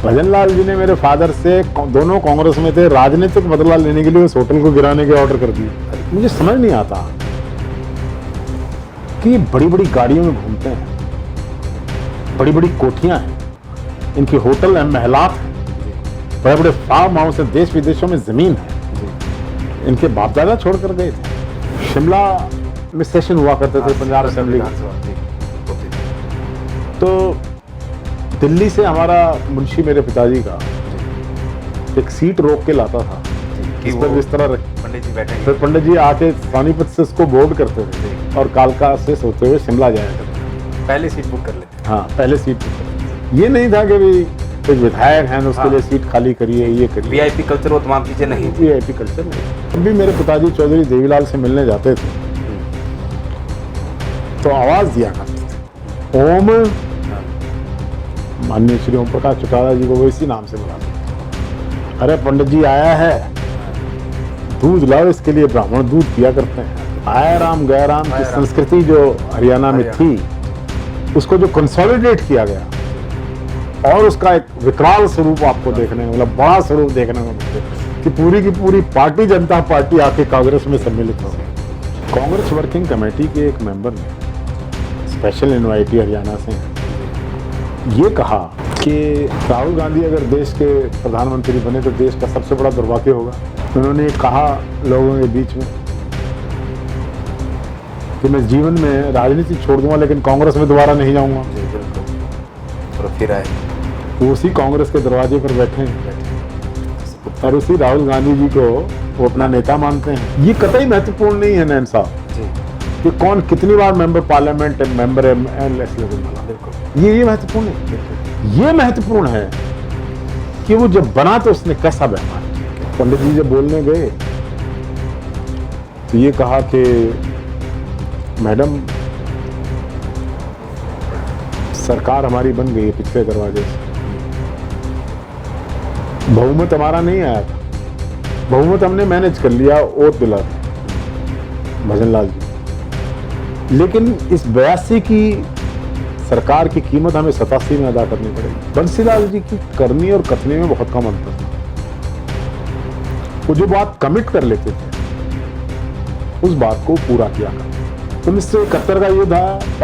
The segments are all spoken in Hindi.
भजन लाल जी ने मेरे फादर से, दोनों कांग्रेस में थे, राजनीतिक बदला लेने के लिए उस होटल को गिराने के ऑर्डर कर दिए। मुझे समझ नहीं आता कि बड़ी बड़ी गाड़ियों में घूमते हैं, बड़ी बड़ी कोठियां हैं, इनके होटल हैं, महलात हैं, बड़े बड़े फार्म हाउस हैं, देश विदेशों में जमीन है, इनके बाप दादा छोड़ कर गए थे। शिमला में सेशन हुआ करते थे पंजाब असेंबली का, तो दिल्ली से हमारा मुंशी मेरे पिताजी का एक सीट रोक के लाता था, इस पर बिस्तरा रख, पंडित जी बैठे, फिर पंडित जी आके सोनीपत से उसको बोर्ड करते थे और कालका से सोते हुए शिमला जाया करते। पहले सीट बुक कर लेते। हाँ, पहले सीट बुक करते। ये नहीं था कि भी एक विधायक हैं उसके लिए सीट खाली करिए, ये करिए। वीआईपी कल्चर वो तमाम चीजें नहीं थी। वीआईपी कल्चर नहीं। तब भी मेरे पिताजी चौधरी देवीलाल से मिलने जाते थे तो आवाज दिया करते थे, ओम। माननीय श्री ओम प्रकाश चौटाला जी को वो इसी नाम से बुलाते थे। अरे पंडित जी आया है, दूध लाओ, इसके लिए ब्राह्मण दूध पिया करते हैं। आया राम गया राम की संस्कृति जो हरियाणा में थी, उसको जो कंसोलिडेट किया गया और उसका एक विकराल स्वरूप आपको देखने को, मतलब बड़ा स्वरूप देखने को मिलता कि पूरी की पूरी पार्टी, जनता पार्टी आके कांग्रेस में सम्मिलित हो गई। कांग्रेस वर्किंग कमेटी के एक मेंबर ने, स्पेशल इनवाइटी हरियाणा से, ये कहा कि राहुल गांधी अगर देश के प्रधानमंत्री बने तो देश का सबसे बड़ा दुर्भाग्य होगा। उन्होंने कहा लोगों के बीच में कि मैं जीवन में राजनीति छोड़ दूंगा लेकिन कांग्रेस में दोबारा नहीं जाऊंगा। और फिर आए, वो उसी कांग्रेस के दरवाजे पर बैठे हैं और उसी राहुल गांधी जी को वो अपना नेता मानते हैं। ये कतई महत्वपूर्ण नहीं है नैन साहब कि कौन कितनी बार मेंबर पार्लियामेंट, मेंबर एमएलए बना, ये महत्वपूर्ण है। ये महत्वपूर्ण है कि वो जब बना तो उसने कैसा व्यवहार किया। पंडित जी जब बोलने गए तो ये कहा कि मैडम सरकार हमारी बन गई है पिछले दरवाजे से, बहुमत हमारा नहीं आया था, बहुमत हमने मैनेज कर लिया, ओट दिला भजन लाल जी, लेकिन इस 82 की सरकार की कीमत हमें 87 में अदा करनी पड़ेगी। बंसीलाल जी की करनी और कथनी में बहुत कम अंतर था। वो जो बात कमिट कर लेते थे उस बात को पूरा किया कर। 1971 का युद्ध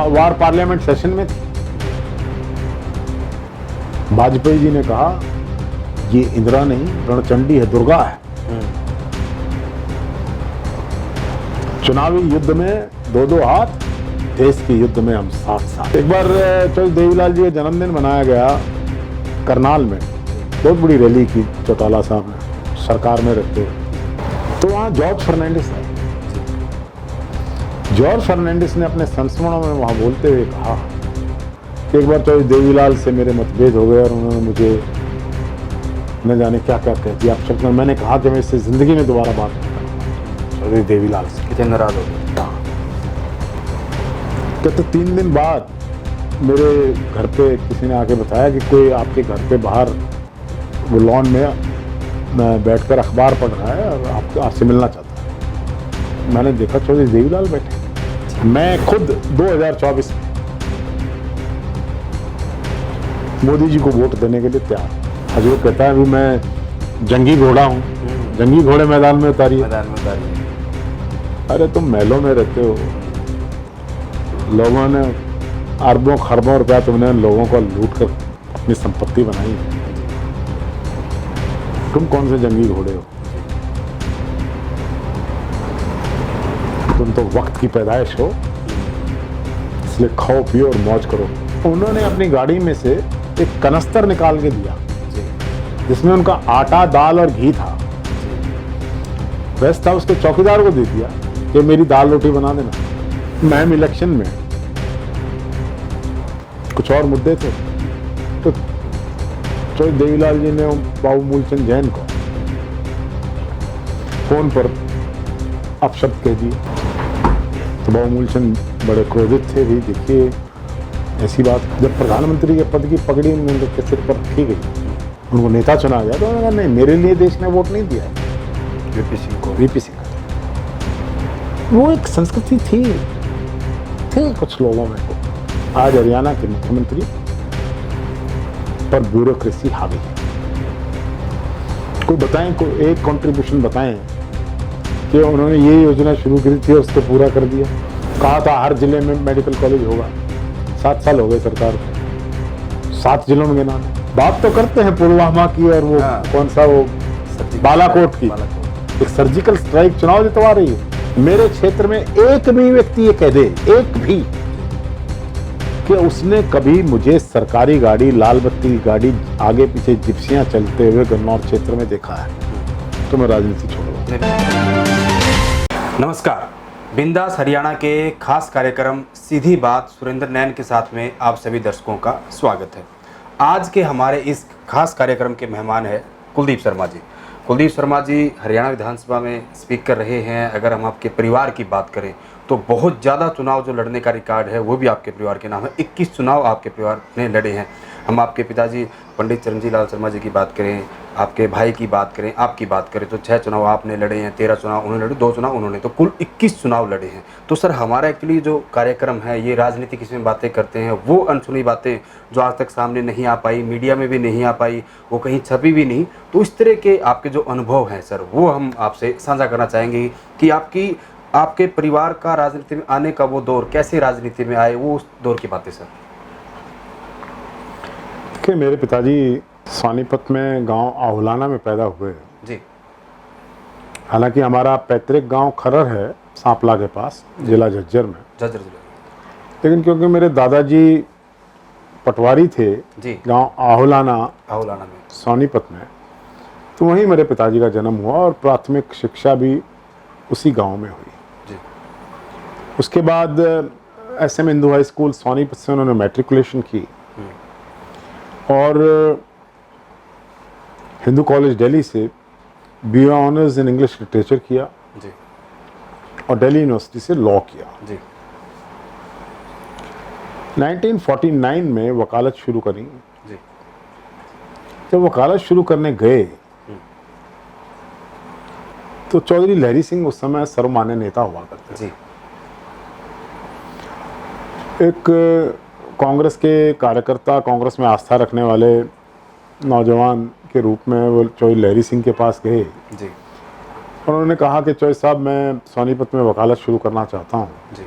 वार पार्लियामेंट सेशन में थी। वाजपेयी जी ने कहा ये इंदिरा नहीं रणचंडी है, दुर्गा है। चुनावी युद्ध में दो हाथ, देश के युद्ध में हम साथ। एक बार चौधरी देवीलाल जी का जन्मदिन मनाया गया करनाल में, बहुत बड़ी रैली की चौटाला साहब ने सरकार में रहते हुए, तो वहाँ जॉर्ज फर्नांडिस आए। जॉर्ज फर्नांडिस ने अपने संस्मरणों में वहाँ बोलते हुए कहा कि एक बार चौधरी देवीलाल से मेरे मतभेद हो गए और उन्होंने मुझे न जाने क्या क्या कह दिया शब्द में। मैंने कहा कि मैं इससे जिंदगी में दोबारा बात नहीं करूँगा चौधरी देवीलाल से। कितने नाराज हो गए? तो 3 दिन बाद मेरे घर पे किसी ने आके बताया कि कोई आपके घर पे बाहर वो लॉन में बैठकर अखबार पढ़ रहा है और आपसे मिलना चाहता है। मैंने देखा चौधरी देवीलाल बैठे। मैं खुद 2024 में मोदी जी को वोट देने के लिए तैयार। हजूर कहता है अभी मैं जंगी घोड़ा हूँ, जंगी घोड़े मैदान में उतारिए। अरे तुम महलों में रहते हो, लोगों ने अरबों खरबों रुपया तुमने लोगों को लूट कर अपनी संपत्ति बनाई है, तुम कौन से जंगी घोड़े हो? तुम तो वक्त की पैदाइश हो, इसलिए खाओ पियो और मौज करो। उन्होंने अपनी गाड़ी में से एक कनस्तर निकाल के दिया जिसमें उनका आटा, दाल और घी था। वैसे था उसके चौकीदार को दे दिया कि मेरी दाल रोटी बना देना। मैम इलेक्शन में कुछ और मुद्दे थे तो चौधरी देवीलाल जी ने बाबू मूलचंद जैन को फोन पर अपशब्द कह दिए तो बाबू मूलचंद बड़े क्रोधित थे भी। देखिए ऐसी बात, जब प्रधानमंत्री के पद की पगड़ी उनके सिर पर रखी गई, उनको नेता चुना गया तो उन्होंने कहा नहीं, मेरे लिए देश ने वोट नहीं दिया है वीपी सिंह को। वो एक संस्कृति थी कुछ लोगों में। आज हरियाणा के मुख्यमंत्री पर ब्यूरोक्रेसी हावी है। कोई बताएं, कोई एक कंट्रीब्यूशन बताएं कि उन्होंने ये योजना शुरू करी थी और उसको पूरा कर दिया। कहा था हर जिले में मेडिकल कॉलेज होगा, 7 साल हो गए सरकार को, 7 जिलों में गिना। बात तो करते हैं पुलवामा की और वो कौन सा वो बालाकोट की, एक सर्जिकल स्ट्राइक चुनाव जितवा रही है। मेरे क्षेत्र में एक भी व्यक्ति ये कह दे, एक भी, कि उसने कभी मुझे सरकारी गाड़ी, लाल बत्ती की गाड़ी, आगे पीछे जिप्सियां चलते हुए गन्नौर क्षेत्र में देखा है, तो मैं राजनीति छोड़ूंगा। नमस्कार, बिंदास हरियाणा के खास कार्यक्रम सीधी बात सुरेंद्र नैन के साथ में आप सभी दर्शकों का स्वागत है। आज के हमारे इस खास कार्यक्रम के मेहमान है कुलदीप शर्मा जी। कुलदीप शर्मा जी हरियाणा विधानसभा में स्पीकर रहे हैं। अगर हम आपके परिवार की बात करें तो बहुत ज़्यादा चुनाव जो लड़ने का रिकॉर्ड है वो भी आपके परिवार के नाम है। 21 चुनाव आपके परिवार ने लड़े हैं। हम आपके पिताजी पंडित चरणजीत लाल शर्मा जी की बात करें, आपके भाई की बात करें, आपकी बात करें तो 6 चुनाव आपने लड़े हैं, 13 चुनाव उन्होंने लड़े, 2 चुनाव उन्होंने, तो कुल 21 चुनाव लड़े हैं। तो सर, हमारा एक्चुअली जो कार्यक्रम है ये राजनीतिक इसमें बातें करते हैं, वो अनसुनी बातें जो आज तक सामने नहीं आ पाई, मीडिया में भी नहीं आ पाई, वो कहीं छपी भी नहीं। तो इस तरह के आपके जो अनुभव हैं सर, वो हम आपसे साझा करना चाहेंगे कि आपके परिवार का राजनीति में आने का वो दौर, कैसे राजनीति में आए, वो उस दौर की बातें सर। देखिए, मेरे पिताजी सोनीपत में गांव आहुलाना में पैदा हुए जी। हालांकि हमारा पैतृक गांव खरर है, सांपला के पास, जिला झज्जर में। झज्जर जिले। लेकिन क्योंकि मेरे दादाजी पटवारी थे गांव आहुलाना में सोनीपत में, तो वहीं मेरे पिताजी का जन्म हुआ और प्राथमिक शिक्षा भी उसी गांव में हुई जी। उसके बाद SM Hindu high school Sonipat से उन्होंने मैट्रिकुलेशन की और हिंदू कॉलेज दिल्ली से BA honours in English literature किया जी। और दिल्ली यूनिवर्सिटी से लॉ किया जी। 1949 में वकालत शुरू करी जी। जब वकालत शुरू करने गए तो चौधरी लहरी सिंह उस समय सर्वमान्य नेता हुआ करते जी। एक कांग्रेस के कार्यकर्ता, कांग्रेस में आस्था रखने वाले नौजवान के रूप में वो चौधरी लहरी सिंह के पास गए जी। उन्होंने कहा कि चौधरी साहब, मैं सोनीपत में वकालत शुरू करना चाहता हूँ जी।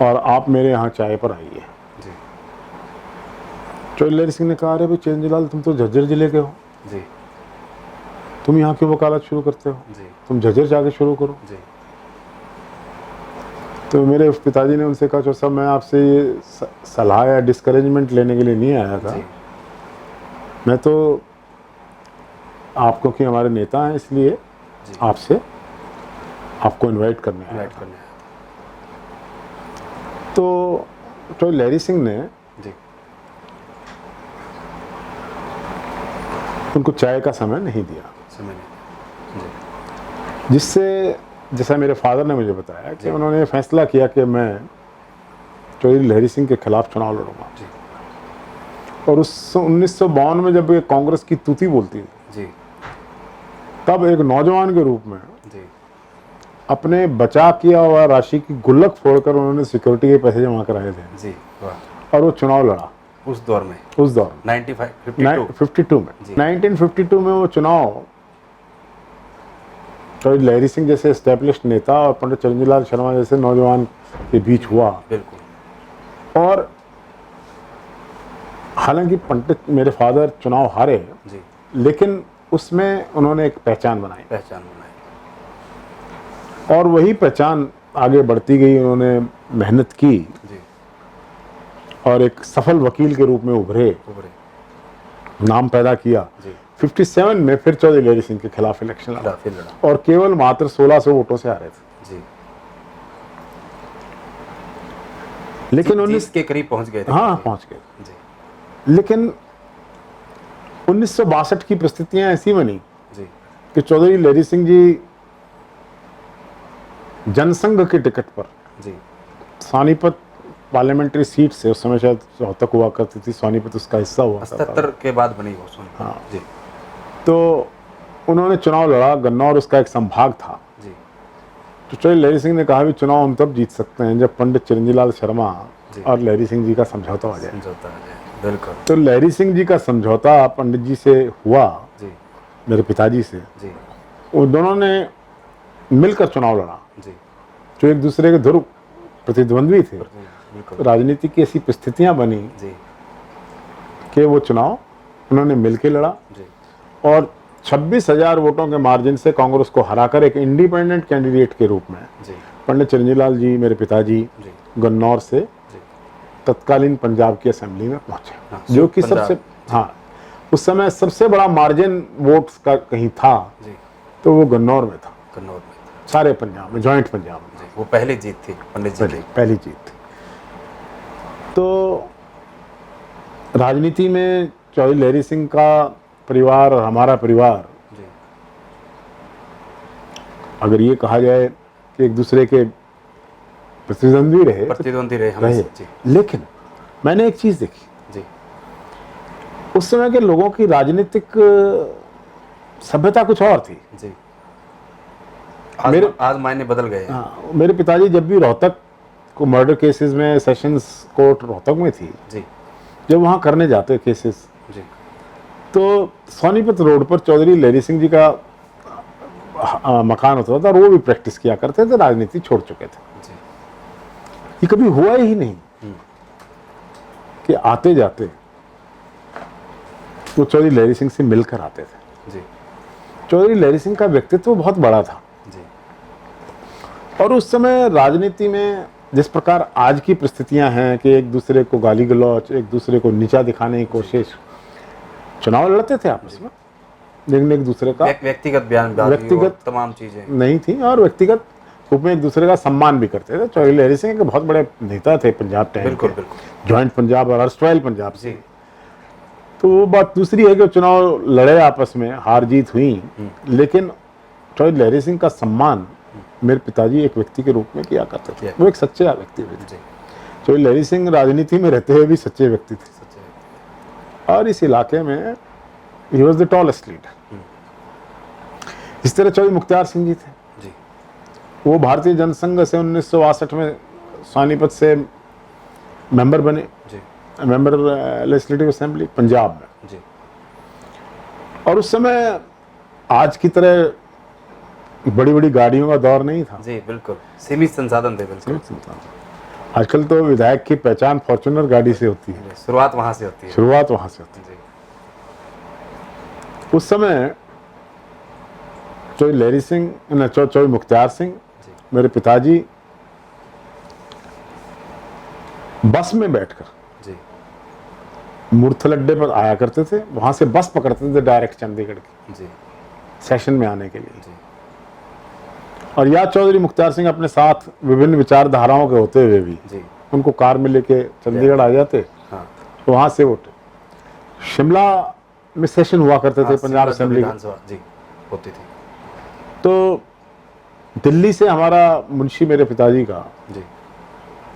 और आप मेरे यहाँ चाय पर आइए। जी। चौधरी लहरी सिंह ने कहा, अरे भाई चिरंजीलाल, तुम तो झज्जर जिले के हो जी। तुम यहाँ क्यों वकालत शुरू करते हो? जी। तुम झज्जर जाके शुरू करो। जी। तो मेरे पिताजी ने उनसे कहा, चौधरी साहब, मैं आपसे ये सलाह या डिस्करेजमेंट लेने के लिए नहीं आया था। जी। मैं तो आप क्योंकि हमारे नेता हैं इसलिए आपसे आपको इनवाइट करने आया था। तो चौधरी लहरी सिंह ने जी। उनको चाय का समय नहीं दिया, समय नहीं। जी। जिससे, जैसा मेरे फादर ने मुझे बताया कि उन्होंने फैसला किया कि मैं चौधरी लहरी सिंह के खिलाफ चुनाव लड़ूंगा। जी। और उस 1952 में जब ये कांग्रेस की तूती बोलती थी जी। तब एक नौजवान के रूप में जी। अपने बचा किया हुआ राशि की गुल्लक फोड़कर उन्होंने सिक्योरिटी के पैसे जमा कराए थे जी। वाह। और वो चुनाव लड़ा उस दौर में 52 में। 1952 में वो चुनाव चौधरी लहरी सिंह जैसे एस्टेब्लिश्ड नेता और पंडित चरणजीत लाल शर्मा जैसे नौजवान के बीच हुआ। बिल्कुल। और हालांकि पंडित मेरे फादर चुनाव हारे जी। लेकिन उसमें उन्होंने एक पहचान बनाई और वही पहचान आगे बढ़ती गई। उन्होंने मेहनत की जी। और एक सफल वकील के रूप में उभरे, नाम पैदा किया। 57 में फिर चौधरी लहरी सिंह के खिलाफ इलेक्शन लड़ा और केवल मात्र 1600 वोटों से हारे थे जी। लेकिन 19 के करीब पहुंच गए थे। हाँ, पहुंच गए जी। लेकिन 1962 की परिस्थितियां ऐसी बनी जी कि चौधरी लहरी सिंह जी जनसंघ के टिकट पर जी सोनीपत पार्लियामेंट्री सीट से, उस समय शायद 74 हुआ करती थी, सोनीपत उसका हिस्सा हुआ 77 के बाद बनी वो सोनीपत। हाँ जी। तो उन्होंने चुनाव लड़ा, गन्नौर उसका एक संभाग था जी। तो चौधरी लहरी सिंह ने कहा भी चुनाव हम तब जीत सकते हैं जब पंडित चिरंजीत लाल शर्मा और लहरी सिंह जी का समझौता हो जाए। बिल्कुल तो लहरी सिंह जी का समझौता पंडित जी से हुआ, जी मेरे पिताजी से। जी वो दोनों ने मिलकर चुनाव लड़ा, जी जो एक दूसरे के ध्रुव प्रतिद्वंद्वी थे। बिल्कुल राजनीति की ऐसी परिस्थितियां बनी जी कि वो चुनाव उन्होंने मिलकर लड़ा जी और 26,000 वोटों के मार्जिन से कांग्रेस को हराकर एक इंडिपेंडेंट कैंडिडेट के रूप में जी पंडित चिरंजीव लाल जी, मेरे पिताजी, जी गन्नौर से जी तत्कालीन पंजाब की असेंबली में पहुंचे, हाँ, जो कि पंजाब, सबसे, हाँ, उस समय सबसे बड़ा मार्जिन वोट्स का कहीं था जी तो वो गन्नौर में था, कन्नौज में सारे पंजाब में, जॉइंट पंजाब में। जी वो पहली जीत थी पंडित जी की। पहली जीत थी। तो राजनीति में चौधरी लहरी सिंह का परिवार और हमारा परिवार, जी अगर ये कहा जाए कि एक दूसरे के प्रतिद्वंद्वी रहे, प्रतिद्वंदी रहे रहे। हमेशा जी लेकिन मैंने एक चीज देखी, जी उस समय के लोगों की राजनीतिक सभ्यता कुछ और थी। जी आज मेरे- आज मायने बदल गए हैं। हाँ, मेरे पिताजी जब भी रोहतक को मर्डर केसेस में, सेशंस कोर्ट रोहतक में थी, जी जब वहाँ करने जाते केसेस, जी तो सोनीपत रोड पर चौधरी लहरी सिंह जी का मकान होता था और वो भी प्रैक्टिस किया करते थे, राजनीति छोड़ चुके थे। जी ये कभी हुआ ही नहीं कि आते जाते वो चौधरी लहरी सिंह से मिलकर आते थे। जी चौधरी लहरी सिंह का व्यक्तित्व बहुत बड़ा था जी और उस समय राजनीति में जिस प्रकार आज की परिस्थितियां हैं कि एक दूसरे को गाली गलौच, एक दूसरे को नीचा दिखाने की कोशिश, चुनाव लड़ते थे आपस में लेकिन एक दूसरे का व्यक्तिगत बयान, व्यक्तिगत तमाम चीजें नहीं थी और व्यक्तिगत रूप में एक दूसरे का सम्मान भी करते थे। चौधरी लहरी सिंह के बहुत बड़े नेता थे पंजाब टाइम बिल्कुल के, बिल्कुल जॉइंट पंजाब और अर्स्टवाइल पंजाब से। जी तो वो बात दूसरी है कि चुनाव लड़े आपस में, हार जीत हुई, लेकिन चौधरी लहरी सिंह का सम्मान मेरे पिताजी एक व्यक्ति के रूप में किया करते थे। वो एक सच्चे व्यक्ति थे। जी चौधरी लहरी सिंह राजनीति में रहते हुए भी सच्चे व्यक्ति थे सच्चे और इस इलाके में he was the tallest leader. इस तरह चौधरी मुख्तार सिंह जी थे, जी वो भारतीय जनसंघ से 1962 में सोनीपत से मेंबर बने, जी मेंबर लेजिस्लेटिव असेंबली पंजाब में। जी और उस समय आज की तरह बड़ी बड़ी गाड़ियों का दौर नहीं था। जी बिल्कुल सीमित संसाधन थे बिल्कुल। आजकल तो विधायक की पहचान फॉर्च्यूनर गाड़ी से होती है, शुरुआत वहां से होती है। शुरुआत वहां से होती जी है। उस समय चौधरी लहरी सिंह, चौधरी मुख्तार सिंह, जी मेरे पिताजी बस में बैठकर जी मुरथल अड्डे पर आया करते थे, वहां से बस पकड़ते थे डायरेक्ट चंडीगढ़ की जी सेशन में आने के लिए। जी और या चौधरी मुख्तार सिंह अपने साथ विभिन्न विचारधाराओं के होते हुए भी जी उनको कार में लेके चंडीगढ़ आ जाते, हाँ तो वहां से वो शिमला में सेशन हुआ करते थे हाँ, पंजाब शिमला असेंबली के। विधानसभा जी होती थी। तो दिल्ली से हमारा मुंशी मेरे पिताजी का जी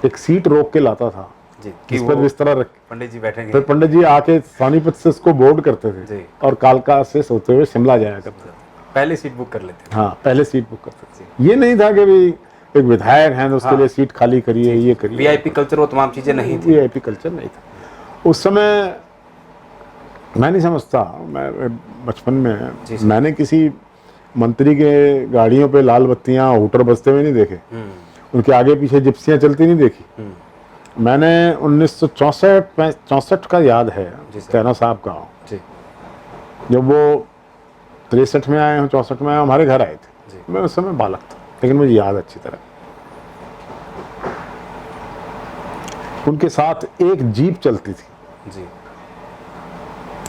एक सीट रोक के लाता था जी कि जिस पर वो बिस्तरा रख, पंडित जी बैठेंगे। फिर पंडित जी आके सोनीपत से उसको बोर्ड करते थे जी और कालका से सोते हुए शिमला जाया करते थे। पहले सीट बुक कर लेते थे। हाँ, पहले सीट बुक करते थे। ये नहीं था कि भी एक विधायक हैं तो उसके हाँ। लिए सीट खाली करिए, ये करिए। वीआईपी कल्चर वो तमाम चीजें नहीं थी। वीआईपी कल्चर नहीं था उस समय। मैं नहीं समझता, मैं बचपन में जी, जी। मैंने किसी मंत्री के गाड़ियों पे लाल बत्तियां हूटर बजते हुए नहीं देखे, उनके आगे पीछे जिप्सियां चलती नहीं देखी। मैंने 1964 का याद है, जी सर। तैना साहब का, जी जब वो 63 में आए, 64 में आए, हमारे घर आए थे। जी मैं उस समय बालक था लेकिन मुझे याद अच्छी तरह। उनके साथ एक जीप चलती थी, जी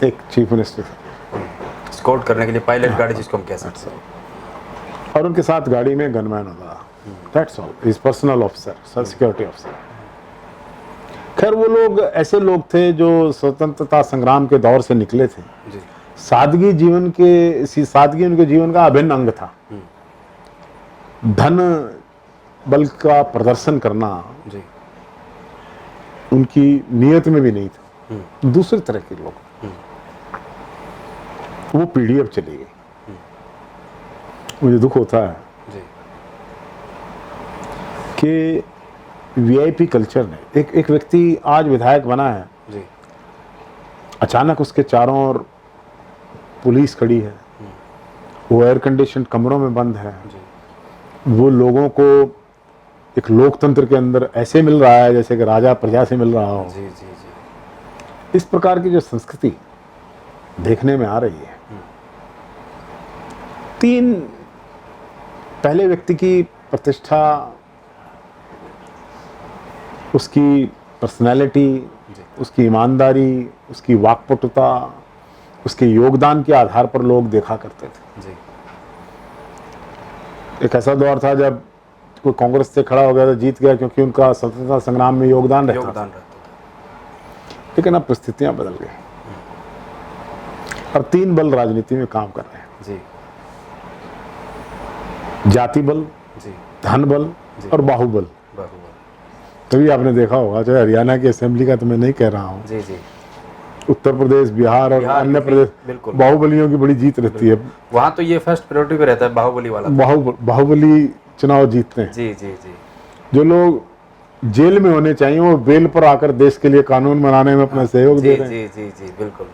एक चीफ मिनिस्टर, स्कॉट करने के लिए पायलट गाड़ी जिसको हम कह सकते हैं। और उनके साथ गाड़ी में गनमैन होता था। That's all, his personal officer, security officer. खैर वो लोग ऐसे लोग थे जो स्वतंत्रता संग्राम के दौर से निकले थे। जी सादगी सादगी उनके जीवन का अभिन्न अंग था। धन बल का प्रदर्शन करना जी उनकी नीयत में भी नहीं था। दूसरे तरह के लोग, वो पीढ़ी अब चली गई। मुझे दुख होता है जी कि वीआईपी कल्चर ने, एक व्यक्ति आज विधायक बना है, जी अचानक उसके चारों ओर पुलिस खड़ी है, वो एयर कंडीशन कमरों में बंद है, वो लोगों को एक लोकतंत्र के अंदर ऐसे मिल रहा है जैसे कि राजा प्रजा से मिल रहा हो। जी जी जी। इस प्रकार की जो संस्कृति देखने में आ रही है, तीन, पहले व्यक्ति की प्रतिष्ठा, उसकी पर्सनैलिटी, उसकी ईमानदारी, उसकी वाक्पटुता, उसके योगदान के आधार पर लोग देखा करते थे। जी। एक ऐसा दौर था जब कोई कांग्रेस से खड़ा हो गया तो जीत गया क्योंकि उनका स्वतंत्रता संग्राम में योगदान रहता था। लेकिन अब परिस्थितियां बदल गई और तीन बल राजनीति में काम कर रहे हैं। जी। जाति बल, जी। धन बल और बाहुबल। बाहुबल। तभी आपने देखा होगा, चाहे हरियाणा की असेंबली का तो मैं नहीं कह रहा हूँ, जी जी। उत्तर प्रदेश, बिहार और अन्य प्रदेश, बिल्कुल बाहुबलियों की बड़ी जीत रहती है। वहाँ तो ये फर्स्ट प्रायोरिटी पे रहता है, बाहुबली वाला। बाहुबली चुनाव जीतते हैं। जी जी जी। जो लोग जेल में होने चाहिए वो बेल पर आकर देश के लिए कानून बनाने में अपना सहयोग दे रहे हैं। जी जी जी बिल्कुल।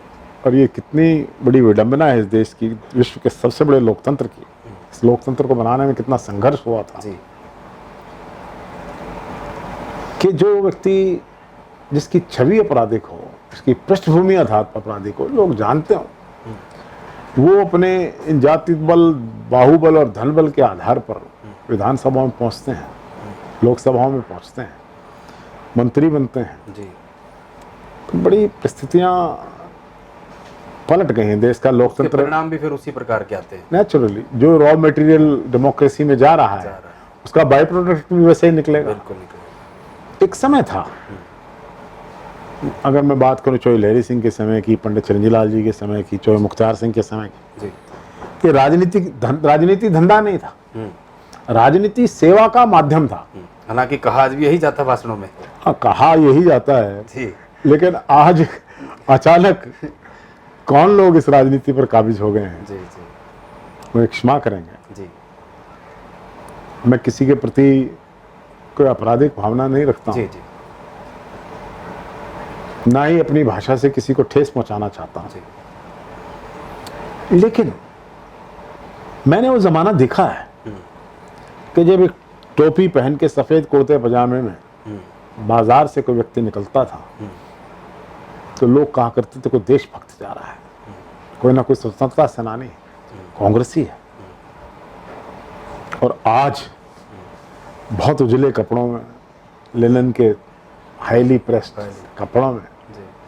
और ये कितनी बड़ी विडंबना है इस देश की, विश्व के सबसे बड़े लोकतंत्र की। इस लोकतंत्र को बनाने में कितना संघर्ष हुआ था जी। कि जो व्यक्ति जिसकी छवि आपराधिक हो, उसकी पृष्ठभूमि आधार पर आपराधिक हो, लोग जानते हो, वो अपने इन जाति बल, बाहुबल और धन बल के आधार पर विधानसभा में पहुंचते हैं, लोकसभाओं में पहुंचते हैं, मंत्री बनते हैं। जी। तो बड़ी परिस्थितियां पलट गई हैं। देश का लोकतंत्र, परिणाम भी फिर उसी प्रकार के आते हैं। नेचुरली जो रॉ मटेरियल डेमोक्रेसी में जा रहा है उसका बाई प्रोडक्ट भी वैसे ही निकलेगा। बिल्कुल निकलेगा। एक समय था, अगर मैं बात करूं चौधरी लहरी सिंह के समय की, पंडित चिरंजीव लाल जी के समय की, चौधरी मुख्तार सिंह के समय की, जी। कि राजनीति धंधा नहीं था, राजनीति सेवा का माध्यम था। हालांकि कहा आज भी यही जाता भाषणों में। हाँ, कहा यही जाता है जी। लेकिन आज अचानक कौन लोग इस राजनीति पर काबिज हो गए हैं, जी जी वो एक क्षमा करेंगे। जी। मैं किसी के प्रति कोई आपराधिक भावना नहीं रखता जी हूँ, जी ना ही अपनी भाषा से किसी को ठेस पहुंचाना चाहता हूँ। जी। लेकिन मैंने वो जमाना देखा है कि जब एक टोपी पहन के सफेद कुर्ते पजामे में बाजार से कोई व्यक्ति निकलता था तो लोग कहा करते थे कोई देशभक्त जा रहा है, कोई ना कोई स्वतंत्रता सेनानी, कांग्रेसी है। और आज बहुत उजले कपड़ों में, लिनन के हाईली प्रेस्ड कपड़ों में,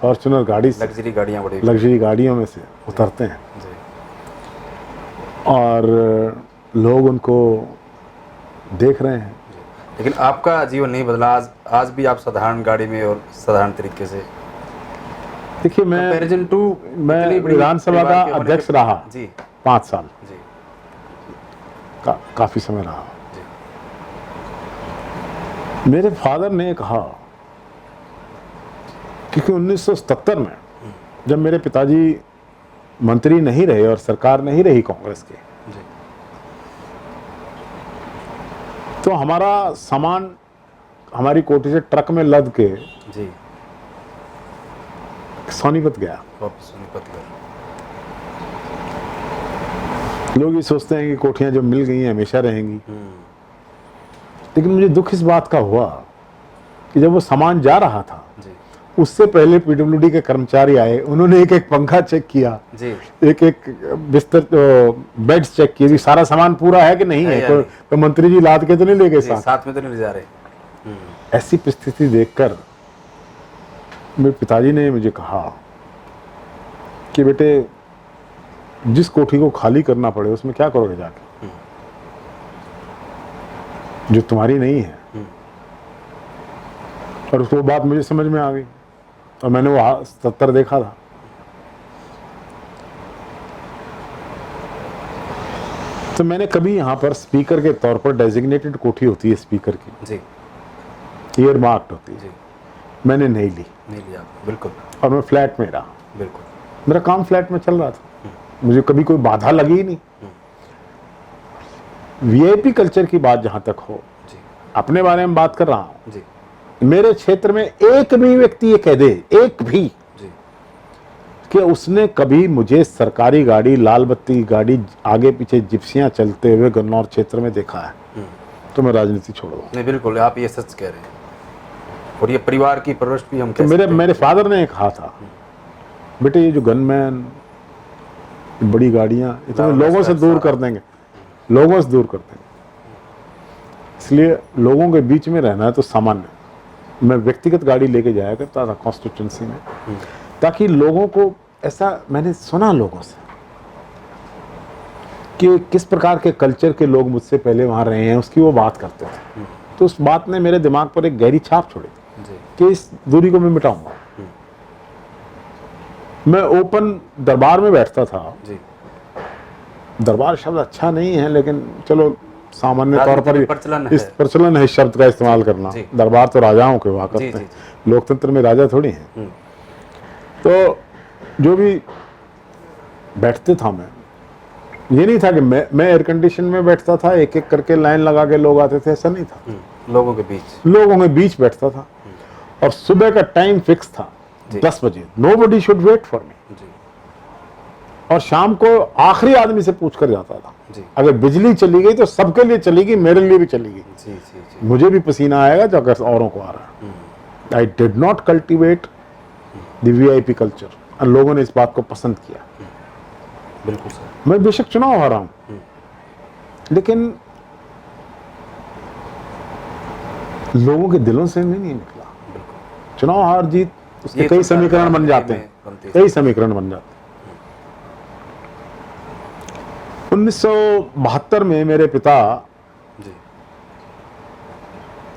फॉर्च्यूनर गाड़ी से, लग्जरी गाड़ियाँ बड़ी, लग्जरी गाड़ियों में से उतरते हैं जी। और लोग उनको देख रहे हैं। लेकिन आपका जीवन नहीं बदला, आज भी आप साधारण गाड़ी में और साधारण तरीके से। देखिए, मैं विधानसभा का अध्यक्ष रहा जी 5 साल, जी। काफी समय रहा। जी। मेरे फादर ने कहा, क्योंकि 1977 में जब मेरे पिताजी मंत्री नहीं रहे और सरकार नहीं रही कांग्रेस की, तो हमारा सामान हमारी कोठी से ट्रक में लद के जी सोनीपत गया। वापस सोनीपत गया। लोग ये सोचते हैं कि कोठियां जो मिल गई हैं हमेशा रहेंगी, लेकिन मुझे दुख इस बात का हुआ कि जब वो सामान जा रहा था जी। उससे पहले पीडब्ल्यूडी के कर्मचारी आए, उन्होंने एक एक पंखा चेक किया जी। एक एक बिस्तर बेड्स चेक किए, सारा सामान पूरा है कि नहीं है, कोई मंत्री जी लाद के तो नहीं ले गए साथ में तो नहीं ले जा रहे। ऐसी परिस्थिति देखकर मेरे पिताजी ने मुझे कहा कि बेटे, जिस कोठी को खाली करना पड़े उसमें क्या करोगे जाके, जो तुम्हारी नहीं है। और वो बात मुझे समझ में आ गई और मैंने वो 77 देखा था। तो मैंने कभी यहाँ पर स्पीकर के तौर पर, डेजिग्नेटेड कोठी होती है स्पीकर की जी, ईयर मार्क्ड होती है जी, मैंने नहीं ली। नहीं लिया बिल्कुल। और मैं फ्लैट में रहा, बिल्कुल मेरा काम फ्लैट में चल रहा था, मुझे कभी कोई बाधा लगी ही नहीं। वीआईपी कल्चर की बात जहां तक हो, जी, अपने बारे में बात कर रहा हूं, जी, मेरे क्षेत्र में एक भी व्यक्ति ये कह दे, एक भी जी, कि उसने कभी मुझे सरकारी गाड़ी, लाल बत्ती की गाड़ी, आगे पीछे जिप्सियां चलते हुए गन्नौर क्षेत्र में देखा है तो मैं राजनीति छोड़ दूंगा। नहीं बिल्कुल, आप ये सच कह रहे हैं, और ये परिवार की परवरिश भी हम तो कह सकते हैं। मेरे फादर ने कहा था, बेटे ये जो गनमैन, बड़ी गाड़ियां, ये तो लोगों से दूर कर देंगे, लोगों से दूर कर देंगे। इसलिए लोगों के बीच में रहना है तो सामान्य। मैं व्यक्तिगत गाड़ी लेके जाया करता था कॉन्स्टिट्यूंसी में, ताकि लोगों को ऐसा, मैंने सुना लोगों से कि किस प्रकार के कल्चर के लोग मुझसे पहले वहां रहे हैं, उसकी वो बात करते थे। तो उस बात ने मेरे दिमाग पर एक गहरी छाप छोड़ी कि इस दूरी को मैं मिटाऊंगा। मैं ओपन दरबार में बैठता था जी। दरबार शब्द अच्छा नहीं है, लेकिन चलो सामान्य तौर पर इस है। प्रचलन है इस शब्द का इस्तेमाल करना। दरबार तो राजाओं के हुआ करते हैं, लोकतंत्र में राजा थोड़ी हैं। तो जो भी बैठते था, मैं ये नहीं था कि मैं एयर कंडीशन में बैठता था, एक एक करके लाइन लगा के लोग आते थे, ऐसा नहीं था। लोगों के बीच बैठता था, और सुबह का टाइम फिक्स था 10 बजे, nobody should wait for me. और शाम को आखिरी आदमी से पूछ कर जाता था। अगर बिजली चली गई तो सबके लिए चली गई, मेरे लिए भी चली गई। मुझे भी पसीना आएगा जो अगर औरों को आ रहा है। I did not cultivate the VIP culture, और लोगों ने इस बात को पसंद किया। बिल्कुल सर। मैं बेशक चुनाव हारा हूं, लेकिन लोगों के दिलों से नहीं निकला। चुनाव हार जीत उसके कई समीकरण बन जाते हैं, कई समीकरण बन जाते हैं। 1972 में मेरे पिता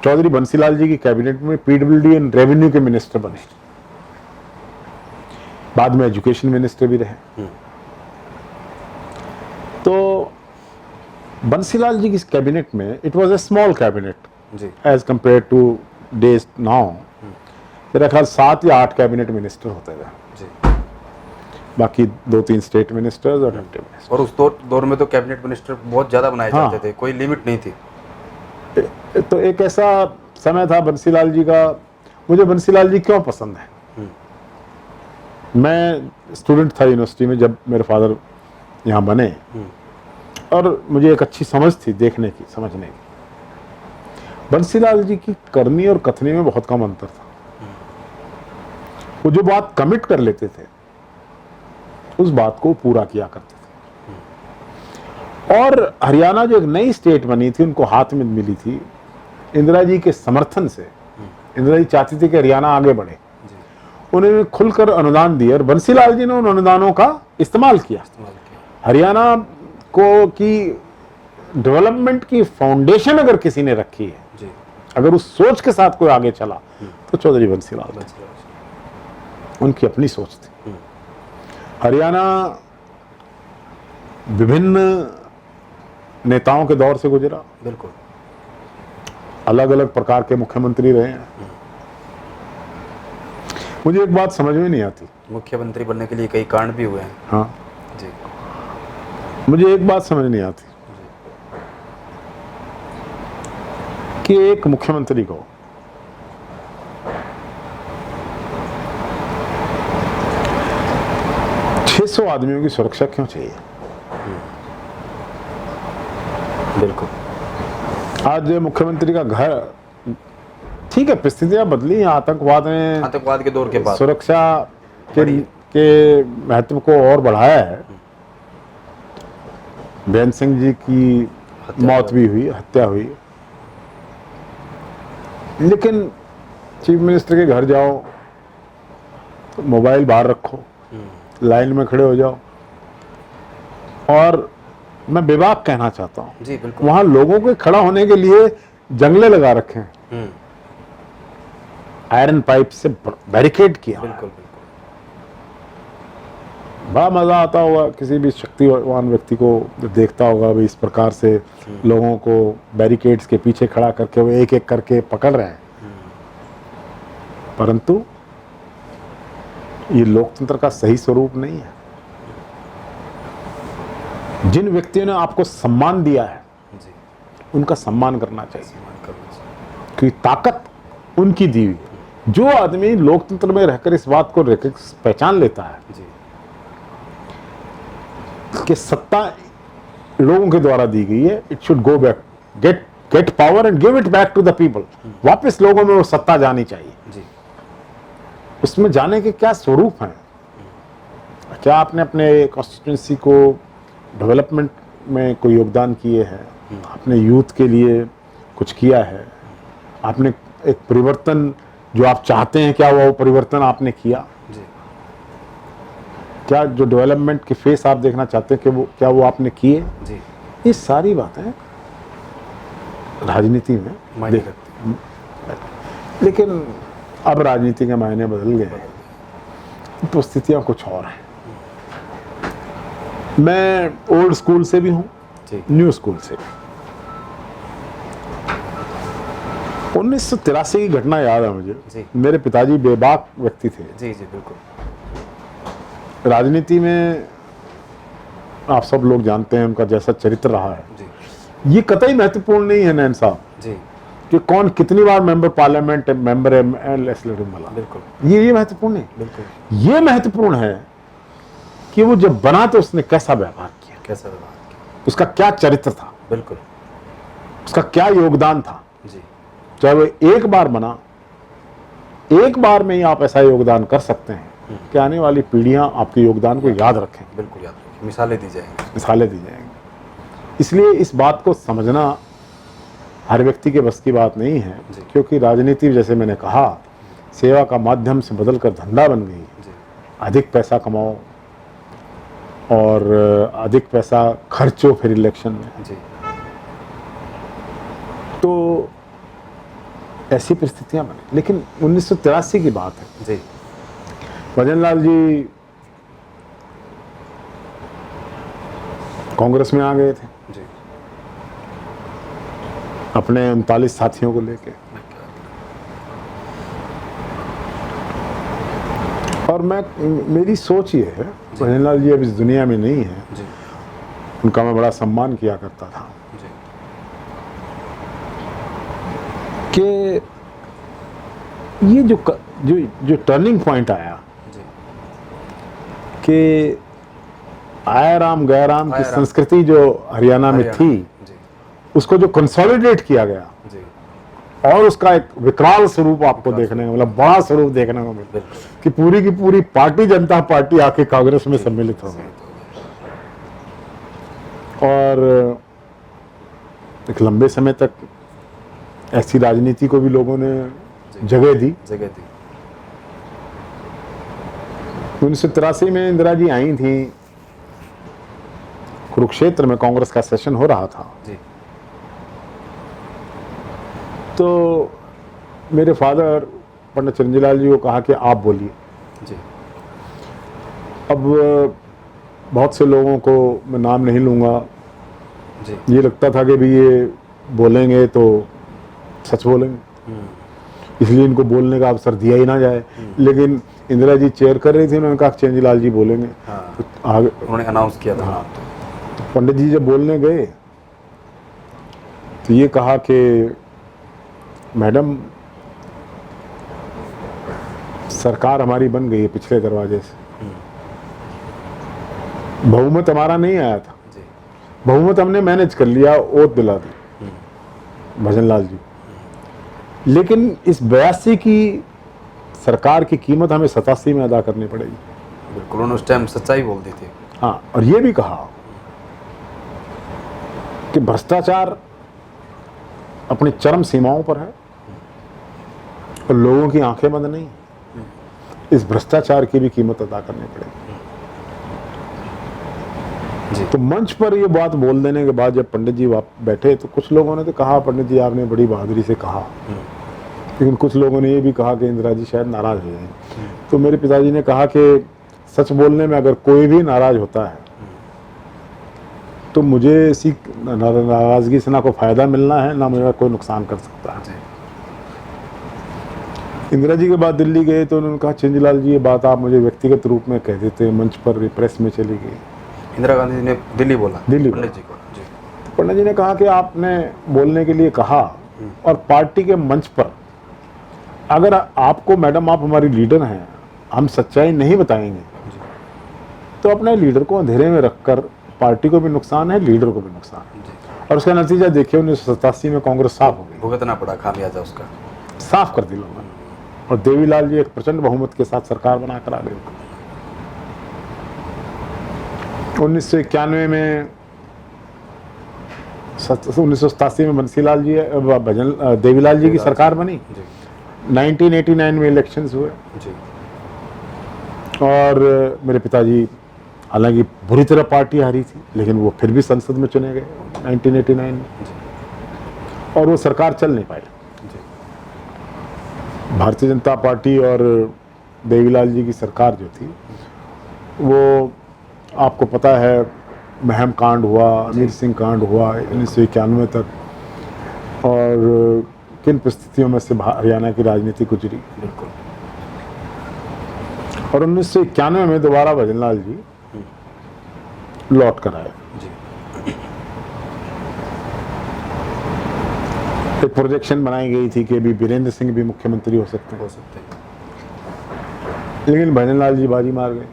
चौधरी बंसीलाल जी की कैबिनेट में पीडब्ल्यूडी एंड रेवेन्यू के मिनिस्टर बने, बाद में एजुकेशन मिनिस्टर भी रहे। तो बंसीलाल जी की कैबिनेट में, it was a small cabinet as compare to days now. मेरा ख्याल 7 या 8 कैबिनेट मिनिस्टर होते थे, बाकी 2-3 स्टेट मिनिस्टर्स और डिप्टी मिनिस्टर। और उस दौर में तो कैबिनेट मिनिस्टर बहुत ज्यादा बनाए जाते थे, कोई लिमिट नहीं थी। तो एक ऐसा समय था बंसीलाल जी का। मुझे बंसीलाल जी क्यों पसंद है? मैं स्टूडेंट था यूनिवर्सिटी में जब मेरे फादर यहाँ बने, और मुझे एक अच्छी समझ थी देखने की, समझने की। बंसीलाल जी की करनी और कथनी में बहुत कम अंतर था। वो जो बात कमिट कर लेते थे उस बात को पूरा किया करते थे। और हरियाणा जो एक नई स्टेट बनी थी, उनको हाथ में मिली थी इंदिरा जी के समर्थन से। इंदिरा जी चाहती थी कि हरियाणा आगे बढ़े, उन्होंने खुलकर अनुदान दिए, और बंसीलाल जी ने उन अनुदानों का इस्तेमाल किया। हरियाणा को की डेवलपमेंट की फाउंडेशन अगर किसी ने रखी है, अगर उस सोच के साथ कोई आगे चला, तो चौधरी बंसीलाल थे। उनकी अपनी सोच थी। हरियाणा विभिन्न नेताओं के दौर से गुजरा, बिल्कुल अलग अलग प्रकार के मुख्यमंत्री रहे हैं। मुझे एक बात समझ में नहीं आती, मुख्यमंत्री बनने के लिए कई कारण भी हुए हैं। हाँ जी। मुझे एक बात समझ नहीं आती कि एक मुख्यमंत्री को सौ आदमियों की सुरक्षा क्यों चाहिए? बिल्कुल। आज मुख्यमंत्री का घर, ठीक है, परिस्थितियां बदली, आतंकवाद के दौर के बाद सुरक्षा के महत्व को और बढ़ाया है। बेन सिंह जी की मौत भी हुई, हत्या हुई, लेकिन चीफ मिनिस्टर के घर जाओ तो मोबाइल बाहर रखो, लाइन में खड़े हो जाओ। और मैं बेबाक कहना चाहता हूँ, जी बिल्कुल, वहां लोगों के खड़ा होने के लिए जंगले लगा रखे हैं, आयरन पाइप से बैरिकेड किया। बिल्कुल, बड़ा मजा आता होगा किसी भी शक्तिवान व्यक्ति को जब देखता होगा भी इस प्रकार से लोगों को बैरिकेड्स के पीछे खड़ा करके वो एक एक करके पकड़ रहे हैं। परंतु ये लोकतंत्र का सही स्वरूप नहीं है। जिन व्यक्तियों ने आपको सम्मान दिया है उनका सम्मान करना चाहिए, क्योंकि ताकत उनकी दी हुई है। जो आदमी लोकतंत्र में रहकर इस बात को पहचान लेता है कि सत्ता लोगों के द्वारा दी गई है, it should go back, get power and give it back to the people. वापस लोगों में वो सत्ता जानी चाहिए। जी उसमें जाने के क्या स्वरूप हैं? क्या आपने अपने कॉन्स्टिट्यूंसी को डेवलपमेंट में कोई योगदान किए हैं? आपने यूथ के लिए कुछ किया है? आपने एक परिवर्तन जो आप चाहते हैं, क्या वो परिवर्तन आपने किया? जी क्या जो डेवलपमेंट के फेस आप देखना चाहते हैं कि वो क्या वो आपने किए? जी ये सारी बातें राजनीति में मायने देख- रखती है। लेकिन अब राजनीति के मायने बदल गए हैं, तो स्थितियां कुछ और हैं। मैं ओल्ड स्कूल से भी हूं, जी न्यू स्कूल से भी। 1983 की घटना याद है मुझे। जी। मेरे पिताजी बेबाक व्यक्ति थे। जी जी बिल्कुल। राजनीति में आप सब लोग जानते हैं उनका जैसा चरित्र रहा है। जी ये कतई महत्वपूर्ण नहीं है नैन साहब जी कि कौन कितनी बार मेंबर पार्लियामेंट, मेंबर एमएलए वाला, बिल्कुल ये महत्वपूर्ण नहीं। बिल्कुल। ये महत्वपूर्ण है कि वो जब बना तो उसने कैसा व्यवहार किया, कैसा व्यवहार किया? उसका क्या चरित्र था, बिल्कुल। उसका क्या योगदान था। जी चाहे वो एक बार बना, एक बार में ही आप ऐसा योगदान कर सकते हैं कि आने वाली पीढ़ियां आपके योगदान को याद रखें, बिल्कुल याद रखिए, मिसालें दी जाएंगी। मिसालें दी जाएंगी। इसलिए इस बात को समझना हर व्यक्ति के बस की बात नहीं है, जी। क्योंकि राजनीति जैसे मैंने कहा सेवा का माध्यम से बदलकर धंधा बन गई। जी अधिक पैसा कमाओ और अधिक पैसा खर्चो फिर इलेक्शन में, जी तो ऐसी परिस्थितियां बनी। लेकिन 1983 की बात है। जी भजनलाल जी कांग्रेस में आ गए थे जी अपने 39 साथियों को लेके, और मेरी सोच ये है, भजनलाल जी अब इस दुनिया में नहीं है, जी उनका मैं बड़ा सम्मान किया करता था, जी कि ये जो टर्निंग पॉइंट आया जी कि आया राम गया राम की आया राम। संस्कृति जो हरियाणा में हरियाणा। थी, जी उसको जो कंसोलिडेट किया गया जी और उसका एक विकराल स्वरूप आपको देखने को मिला, बड़ा स्वरूप देखने को मिला बिल्कुल। कि पूरी की पूरी पार्टी, जनता पार्टी आके कांग्रेस में सम्मिलित हो गई और एक लंबे समय तक ऐसी राजनीति को भी लोगों ने जगह दी। जगह दी। 1983 में इंदिरा जी आई थी, कुरुक्षेत्र में कांग्रेस का सेशन हो रहा था, जी तो मेरे फादर पंडित चिरंजीलाल जी को कहा कि आप बोलिए। जी अब बहुत से लोगों को मैं नाम नहीं लूँगा, जी ये लगता था कि भी ये बोलेंगे तो सच बोलेंगे, इसलिए इनको बोलने का अवसर दिया ही ना जाए। लेकिन इंदिरा जी चेयर कर रही थी, उन्होंने कहा चिरंजीलाल जी बोलेंगे। हाँ तो आगे उन्होंने अनाउंस किया था। पंडित जी जब बोलने गए तो ये कहा कि मैडम सरकार हमारी बन गई है पिछले दरवाजे से, बहुमत हमारा नहीं आया था, जी बहुमत हमने मैनेज कर लिया, ओथ दिला दी भजनलाल जी, लेकिन इस 82 की सरकार की कीमत हमें 87 में अदा करनी पड़ेगी। बिल्कुल। उन्होंने उस टाइम सच्चाई बोल दी थी। हाँ, और ये भी कहा कि भ्रष्टाचार अपनी चरम सीमाओं पर है और लोगों की आंखें बंद नहीं, इस भ्रष्टाचार की भी कीमत अदा करनी पड़ेगी। जी तो मंच पर ये बात बोल देने के बाद जब पंडित जी बैठे तो कुछ लोगों ने तो कहा पंडित जी आपने बड़ी बहादुरी से कहा, लेकिन कुछ लोगों ने ये भी कहा कि इंदिरा जी शायद नाराज हो जाए। तो मेरे पिताजी ने कहा कि सच बोलने में अगर कोई भी नाराज होता है तो मुझे इसी नाराजगी से ना कोई फायदा मिलना है ना मेरा कोई नुकसान कर सकता है। जी इंदिरा जी के बाद दिल्ली गए तो उन्होंने कहा चिरंजीलाल जी ये बात आप मुझे व्यक्तिगत रूप में कह देते, मंच पर प्रेस में चली गई। इंदिरा गांधी जी ने दिल्ली बोला, दिल्ली पंडित जी को। जी पंडित जी ने कहा कि आपने बोलने के लिए कहा और पार्टी के मंच पर अगर आपको, मैडम आप हमारी लीडर हैं, हम सच्चाई नहीं बताएंगे तो अपने लीडर को अंधेरे में रखकर पार्टी को भी नुकसान है, लीडर को भी नुकसान है। जी, और उसका नतीजा देखिए 1987 में कांग्रेस साफ हो गई, भुगतना पड़ा खामियाजा उसका। साफ कर दी लोगों ने, और देवीलाल जी एक प्रचंड बहुमत के साथ सरकार बनाकर आ गए। 1991 में 1987 में बंसीलाल जी देवीलाल जी की सरकार बनी। जी 1989 में इलेक्शंस हुए जी और मेरे पिताजी हालांकि बुरी तरह पार्टी हारी थी, लेकिन वो फिर भी संसद में चुने गए 1989 में, और वो सरकार चल नहीं पाई। जी भारतीय जनता पार्टी और देवीलाल जी की सरकार जो थी वो आपको पता है, महम कांड हुआ, अमीर सिंह कांड हुआ 1991 तक, और किन परिस्थितियों में से हरियाणा की राजनीति गुजरी। बिल्कुल। और 1991 में दोबारा भजनलाल जी लौट कर आए। जी एक प्रोजेक्शन बनाई गई थी कि अभी बीरेंद्र सिंह भी मुख्यमंत्री हो सकते हैं, लेकिन भजनलाल जी बाजी मार गए।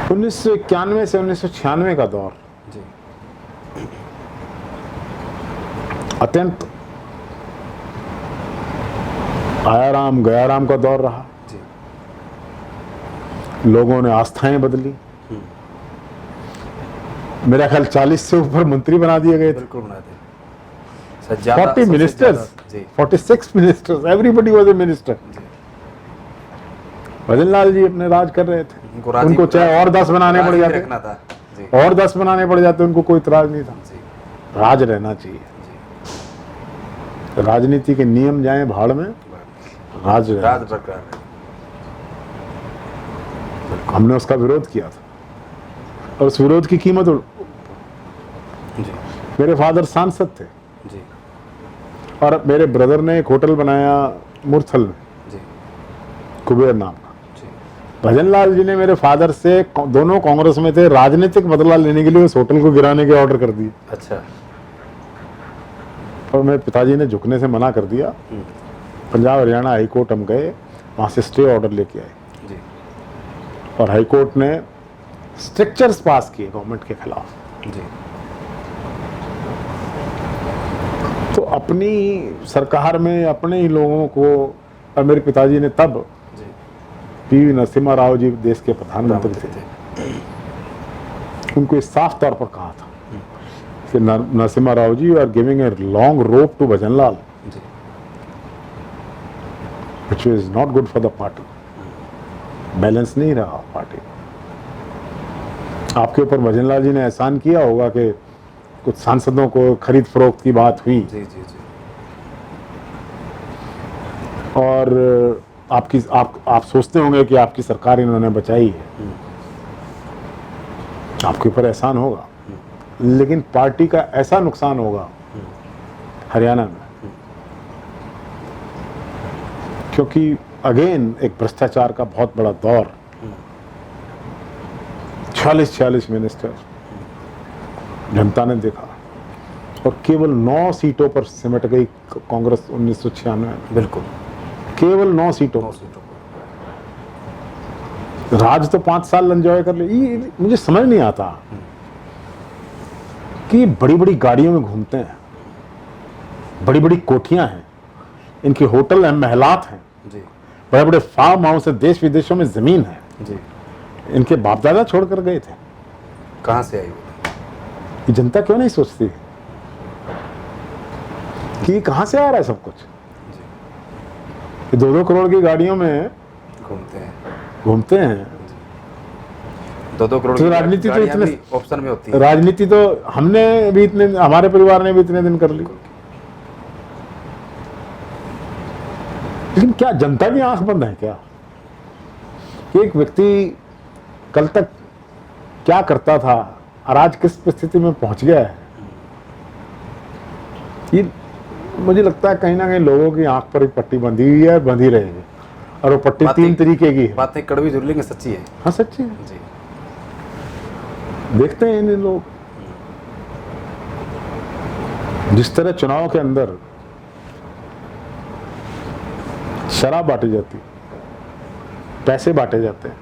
1991 से 1996 का दौर जी अत्यंत आया राम गया राम का दौर रहा। जी लोगों ने आस्थाएं बदली। मेरा ख्याल 40 से ऊपर मंत्री बना दिए गए थे। बिल्कुल बना दे। 40 मिनिस्टर्स, जी 46 ministers, everybody was a minister. Bhajanlal ji अपने राज कर रहे थे, उनको चाहे और 10 बनाने पड़ जाते, रखना था। जी और 10 बनाने पड़ जाते, उनको कोई इतराज नहीं था। जी राज रहना चाहिए। राजनीति के नियम जाएं भाड़ में, राज रहना राज बरकरार है। हमने उसका विरोध किया था, और उस विरोध की कीमत जी मेरे फादर सांसद थे, जी और मेरे ब्रदर ने एक होटल बनाया मुरथल में, जी कुबेर नाम का। जी भजनलाल जी ने मेरे फादर से, दोनों कांग्रेस में थे, राजनीतिक बदला लेने के लिए उस होटल को गिराने के ऑर्डर कर दिए, अच्छा। और मेरे पिताजी ने झुकने से मना कर दिया। पंजाब हरियाणा हाई कोर्ट हम गए, वहां से स्टे ऑर्डर लेके आए, जी और हाई कोर्ट ने स्ट्रिक्चर्स पास किए गवर्नमेंट के खिलाफ। जी तो अपनी सरकार में अपने ही लोगों को, और मेरे पिताजी ने तब जी पीवी नरसिम्हा राव जी देश के प्रधानमंत्री थे, उनको इस साफ तौर पर कहा था कि Narasimha Rao ji are giving a long rope to Bhajanlal, ji which is not good for the party. Balance नहीं रहा पार्टी। आपके ऊपर भजनलाल जी ने एहसान किया होगा कि कुछ सांसदों को खरीद फरोख्त की बात हुई, जी जी जी और आप सोचते होंगे कि आपकी सरकार इन्होंने बचाई है, आपके ऊपर एहसान होगा, लेकिन पार्टी का ऐसा नुकसान होगा हरियाणा में, क्योंकि अगेन एक भ्रष्टाचार का बहुत बड़ा दौर, 46 मिनिस्टर जनता ने देखा, और केवल 9 सीटों पर सिमट गई कांग्रेस 1996 में। बिल्कुल केवल 9 सीटों। 9 सीटों राज तो 5 साल एंजॉय कर ले। ये मुझे समझ नहीं आता कि बड़ी बड़ी गाड़ियों में घूमते हैं, बड़ी बड़ी कोठियां हैं, इनके होटल हैं, महलात हैं, जी बड़े बड़े फार्म हाउस है, देश विदेशों में जमीन है, जी इनके बाप दादा छोड़ कर गए थे। कहाँ से आई वो? ये जनता क्यों नहीं सोचती कि ये कहां से आ रहा है सब कुछ? ये 2-2 करोड़ की गाड़ियों में घूमते हैं, घूमते हैं। 2-2 करोड़ तो की राजनीति तो गाड़ियां इतने- भी ऑप्शन में होती है। राजनीति तो हमने भी इतने, हमारे परिवार ने भी इतने दिन कर ली, लेकिन क्या जनता की आंख बंद है क्या कि एक व्यक्ति कल तक क्या करता था और आज किस परिस्थिति में पहुंच गया है? ये मुझे लगता है कहीं ना कहीं लोगों की आंख पर एक पट्टी बंधी हुई है, बंधी रहेगी, और वो पट्टी 3 तरीके की है। बातें कड़वी जरूर लेकिन सच्ची है। हाँ सच्ची है। जी देखते हैं इन लोग जिस तरह चुनाव के अंदर शराब बांटी जाती, पैसे बांटे जाते हैं,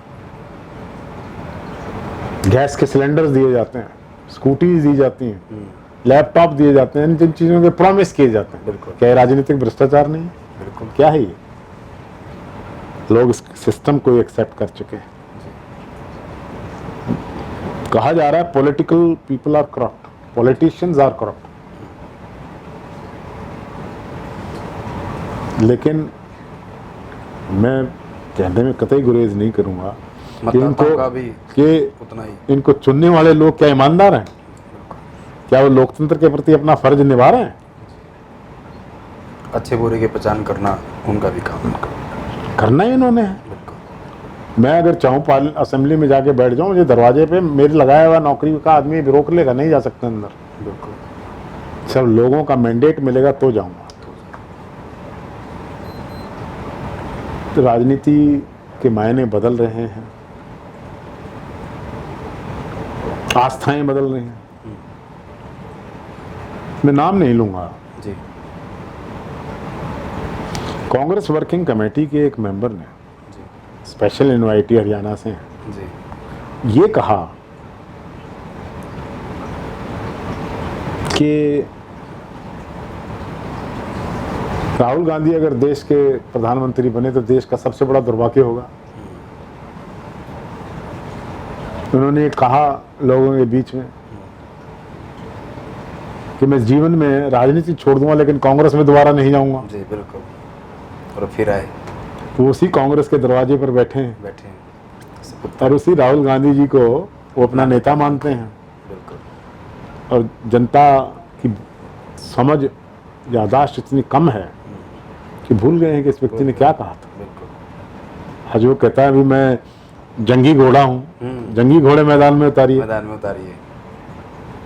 गैस के सिलेंडर्स दिए जाते हैं, स्कूटीज दी जाती हैं, लैपटॉप दिए जाते हैं, जिन चीज़ों के प्रॉमिस किए जाते हैं। बिल्कुल। क्या ये राजनीतिक भ्रष्टाचार नहीं है? बिल्कुल। क्या है ये? लोग इस सिस्टम को एक्सेप्ट कर चुके हैं। कहा जा रहा है political people are corrupt, politicians are corrupt, लेकिन मैं कहने में कतई गुरेज नहीं करूंगा कि मतदाताओं का भी कि उतना ही। इनको चुनने वाले लोग क्या ईमानदार हैं? क्या वो लोकतंत्र के प्रति अपना फर्ज निभा रहे हैं? अच्छे बुरे की पहचान करना उनका भी काम है। करना ही इन्होंने है। बिल्कुल। मैं अगर चाहूँ असेंबली में जाके बैठ जाऊँ, मुझे दरवाजे पे मेरे लगाया हुआ नौकरी का आदमी भी रोक लेगा, नहीं जा सकते अंदर। बिल्कुल। सब लोगों का मैंडेट मिलेगा तो जाऊंगा। तो राजनीति के मायने बदल रहे हैं, आस्थाएं बदल रही हैं। मैं नाम नहीं लूंगा। जी। कांग्रेस वर्किंग कमेटी के एक मेंबर ने, जी। स्पेशल इनवाइटी हरियाणा से हैं, जी। ये कहा कि राहुल गांधी अगर देश के प्रधानमंत्री बने तो देश का सबसे बड़ा दुर्भाग्य होगा। उन्होंने ये कहा लोगों के बीच में कि मैं जीवन में राजनीति छोड़ दूंगा लेकिन कांग्रेस में दोबारा नहीं जाऊंगा। जी बिल्कुल। और फिर आए, वो उसी कांग्रेस के दरवाजे पर बैठे हैं बैठे हैं और उसी राहुल गांधी जी को वो अपना नेता मानते हैं। बिल्कुल। और जनता की समझ यादाश्त इतनी कम है कि भूल गए हैं कि इस व्यक्ति ने क्या कहा था। बिल्कुल। आज वो कहता है अभी मैं जंगी घोड़ा हूँ, जंगी घोड़े मैदान में उतारिए। मैदान में उतारिए।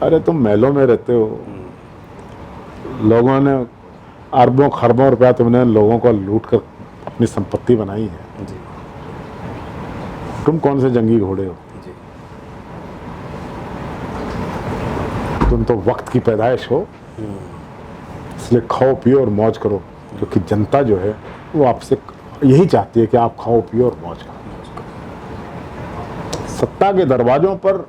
अरे तुम महलों में रहते हो, लोगों ने अरबों खरबों रुपया तुमने लोगों को लूट कर अपनी संपत्ति बनाई है, जी। तुम कौन से जंगी घोड़े हो? जी। तुम तो वक्त की पैदाइश हो, इसलिए खाओ पियो और मौज करो, क्योंकि जनता जो है वो आपसे यही चाहती है कि आप खाओ पियो और मौज करो। सत्ता के दरवाजों पर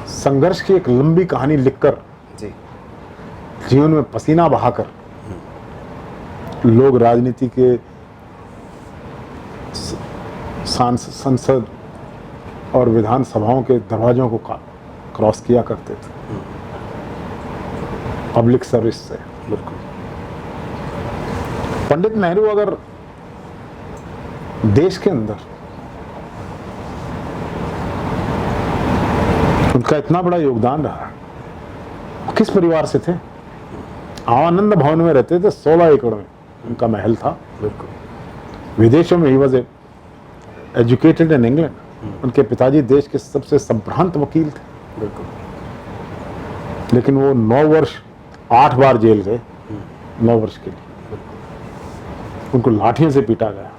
संघर्ष की एक लंबी कहानी लिखकर, जी। जीवन में पसीना बहाकर लोग राजनीति के संसद और विधानसभाओं के दरवाजों को क्रॉस किया करते थे पब्लिक सर्विस से। बिल्कुल। पंडित नेहरू अगर देश के अंदर उनका इतना बड़ा योगदान रहा, वो किस परिवार से थे? आनंद भवन में रहते थे, 16 एकड़ में उनका महल था। बिल्कुल। विदेशों में he was educated in England. उनके पिताजी देश के सबसे संभ्रांत वकील थे। बिल्कुल। लेकिन वो 9 वर्ष 8 बार जेल गए, 9 वर्ष के लिए। उनको लाठियों से पीटा गया।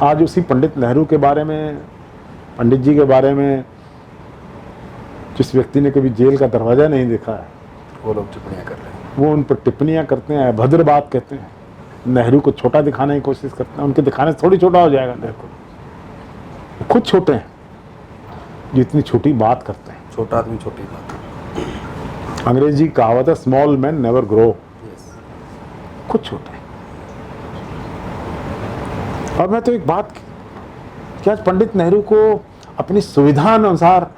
आज उसी पंडित नेहरू के बारे में, पंडित जी के बारे में, जिस व्यक्ति ने कभी जेल का दरवाजा नहीं देखा है, वो लोग टिप्पणियां कर रहे हैं। वो उन पर टिप्पणियां करते हैं, अभद्र बात कहते हैं, नेहरू को छोटा दिखाने की कोशिश करते हैं। उनके दिखाने से थोड़ी छोटा हो जाएगा नेहरू को। खुद छोटे हैं, जितनी छोटी बात करते हैं। छोटा आदमी छोटी बात। अंग्रेजी कहावत है, small man never grow. Yes. खुद छोटे हैं। और मैं तो एक बात कि आज पंडित नेहरू को अपनी सुविधा अनुसार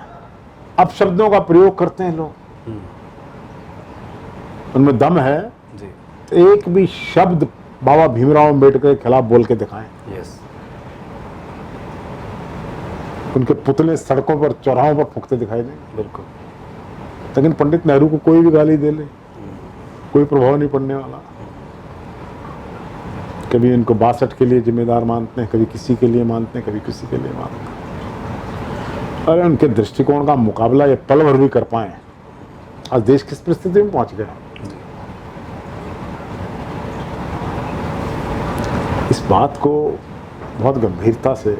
अपशब्दों का प्रयोग करते हैं लोग। उनमें दम है, जी। तो एक भी शब्द बाबा भीमराव अम्बेडकर के खिलाफ बोल के दिखाएं। यस। उनके पुतले सड़कों पर, चौराहों पर फूकते दिखाई दें। बिल्कुल। लेकिन पंडित नेहरू को कोई भी गाली दे ले, कोई प्रभाव नहीं पड़ने वाला। कभी इनको 62 के लिए जिम्मेदार मानते हैं, कभी किसी के लिए मानते हैं, कभी किसी के लिए मानते हैं। अरे उनके दृष्टिकोण का मुकाबला ये पल भर भी कर पाए, आज देश किस परिस्थिति में पहुंच गया। इस बात को बहुत गंभीरता से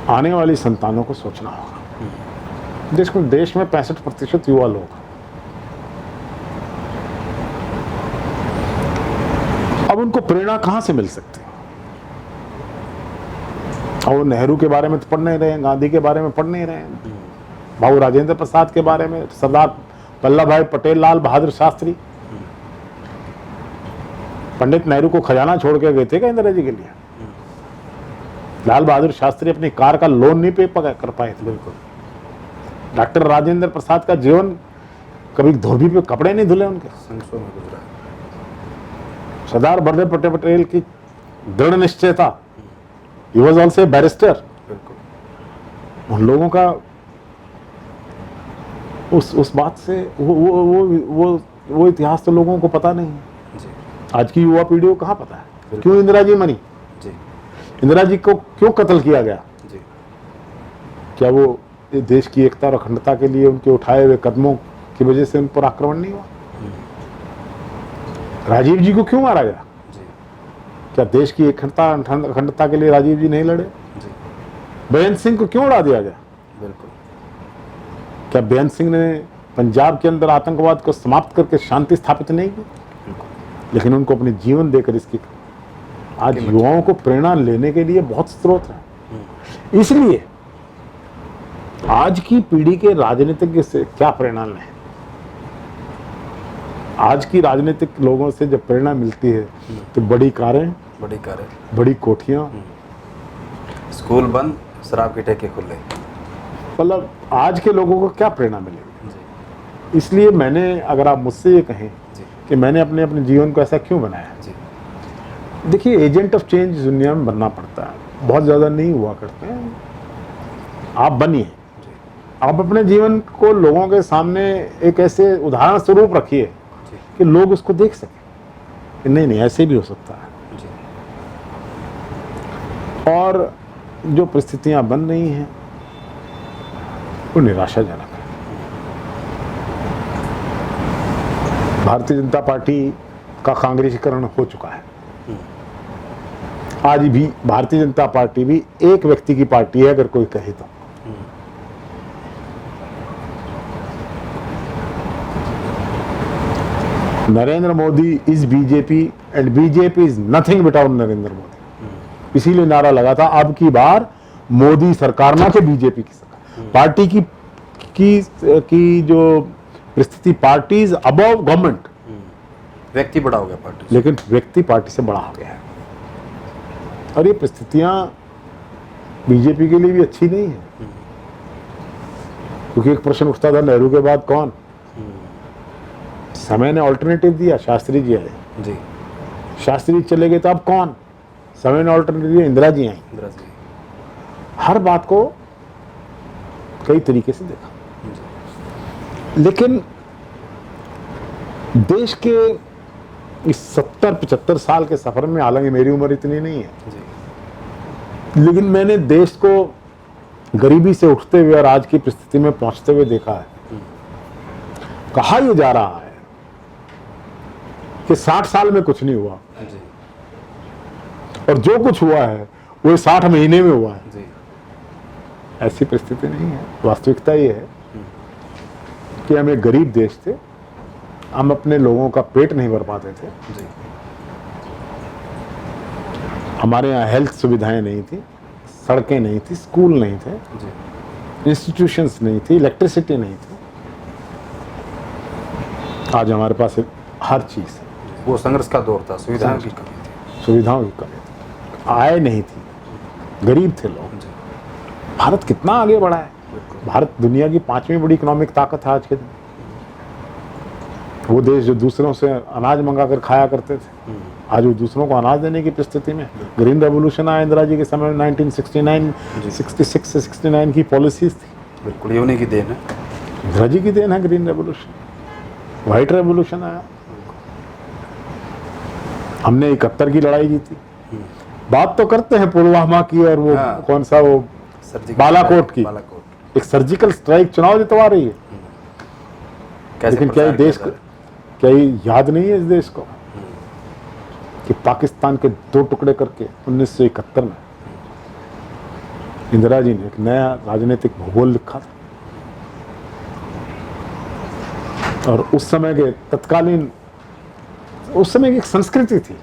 आने वाली संतानों को सोचना होगा। देश में 65% युवा लोग, अब उनको प्रेरणा कहां से मिल सकती है? भाऊ नेहरू के बारे में तो पढ़ नहीं रहे हैं, गांधी के बारे में पढ़ नहीं रहे हैं, भाऊ राजेंद्र प्रसाद के बारे में, सरदार वल्लभ भाई पटेल, लाल बहादुर शास्त्री। पंडित नेहरू को खजाना छोड़ के गए थे क्या इंदिरा जी के लिए? लाल बहादुर शास्त्री अपनी कार का लोन नहीं पे कर पाए थे। बिल्कुल। डॉक्टर राजेंद्र प्रसाद का जीवन कभी धोबी पे कपड़े नहीं धुले उनके। संसों में गुजरा। सरदार वल्लभ भाई पटेल की दृढ़ निश्चय था। He was also barrister. बिल्कुल। उन लोगों का उस बात से वो इतिहास तो लोगों को पता नहीं है। जी। आज की युवा पीढ़ी को कहाँ पता है? बिल्कुल। क्यों इंदिरा जी मरी? जी। इंदिरा जी को क्यों कत्ल किया गया? जी। क्या वो देश की एकता और अखंडता के लिए उनके उठाए हुए कदमों की वजह से उन पर आक्रमण नहीं हुआ? राजीव जी को क्यों मारा गया? जी। क्या देश की अखंडता के लिए राजीव जी नहीं लड़े? जी। बेअंत सिंह को क्यों उड़ा दिया गया? बिल्कुल। क्या बेअंत सिंह ने पंजाब के अंदर आतंकवाद को समाप्त करके शांति स्थापित नहीं की? लेकिन उनको अपने जीवन देकर इसकी आज युवाओं को प्रेरणा लेने के लिए बहुत स्रोत हैं। इसलिए आज की पीढ़ी के राजनीतिज्ञ से क्या प्रेरणा लें? आज की राजनीतिक लोगों से जब प्रेरणा मिलती है तो बड़ी कारें, बड़ी कोठियां, स्कूल बंद, शराब के ठेके खुले। मतलब आज के लोगों को क्या प्रेरणा मिलेगी? इसलिए मैंने, अगर आप मुझसे ये कहें कि मैंने अपने जीवन को ऐसा क्यों बनाया, देखिए एजेंट ऑफ चेंज दुनिया में बनना पड़ता है। बहुत ज़्यादा नहीं हुआ करते हैं। आप बनिए, आप अपने जीवन को लोगों के सामने एक ऐसे उदाहरण स्वरूप रखिए कि लोग उसको देख सकें कि नहीं ऐसे भी हो सकता है। और जो परिस्थितियां बन रही हैं वो निराशाजनक है। भारतीय जनता पार्टी का कांग्रेसीकरण हो चुका है। आज भी भारतीय जनता पार्टी भी एक व्यक्ति की पार्टी है, अगर कोई कहे तो। Narendra Modi is BJP and BJP is nothing without Narendra Modi. इसीलिए नारा लगा था अब की बार मोदी सरकार ना के बीजेपी की सरकार। पार्टी की जो परिस्थिति, पार्टी इज अबव गवर्नमेंट। व्यक्ति बड़ा हो गया पार्टी, लेकिन व्यक्ति पार्टी से बड़ा हो गया है। और ये परिस्थितियां बीजेपी के लिए भी अच्छी नहीं है। क्योंकि एक प्रश्न उठता था, नेहरू के बाद कौन? समय ने ऑल्टरनेटिव दिया, शास्त्री जी आए। जी। शास्त्री चले गए तो अब कौन? समय ने ऑल्टरनेटिव दिया, इंदिरा जी आई। हर बात को कई तरीके से देखा। लेकिन देश के इस 70-75 साल के सफर में, हालांकि मेरी उम्र इतनी नहीं है, लेकिन मैंने देश को गरीबी से उठते हुए और आज की परिस्थिति में पहुंचते हुए देखा है। कहा यह जा रहा है कि 60 साल में कुछ नहीं हुआ, और जो कुछ हुआ है वो 60 महीने में हुआ है। ऐसी परिस्थिति नहीं है। वास्तविकता ये है कि हम एक गरीब देश थे, हम अपने लोगों का पेट नहीं भर पाते थे। हमारे यहाँ हेल्थ सुविधाएं नहीं थी, सड़कें नहीं थी, स्कूल नहीं थे, इंस्टीट्यूशंस नहीं थी, इलेक्ट्रिसिटी नहीं थी। आज हमारे पास हर चीज़ है। वो संघर्ष का दौर था, सुविधाओं की कमी थी। सुविधाओं की कमी थी, आय नहीं थी, गरीब थे लोग। भारत कितना आगे बढ़ा है। भारत दुनिया की 5वीं बड़ी इकोनॉमिक ताकत है आज के दिन। वो देश जो दूसरों से अनाज मंगा कर खाया करते थे, आज वो दूसरों को अनाज देने की परिस्थिति में। ग्रीन रेवोल्यूशन आया इंदिरा जी के समय में, 1969, 66 से 69 की पॉलिसीज थी। बिल्कुल, ये उन्हीं की देन है, इंदिरा जी की देन है ग्रीन रेवोल्यूशन। व्हाइट रेवोल्यूशन आया, हमने 71 की लड़ाई जीती। बात तो करते हैं पुलवामा की और वो कौन सा वो बालाकोट की, एक सर्जिकल स्ट्राइक चुनाव जितवा रही है। लेकिन क्या ये देश को, क्या ये याद नहीं है इस देश को कि पाकिस्तान के 2 टुकड़े करके 1971 में इंदिरा जी ने एक नया राजनीतिक भूगोल लिखा था। और उस समय के तत्कालीन, उस समय की एक संस्कृति थी।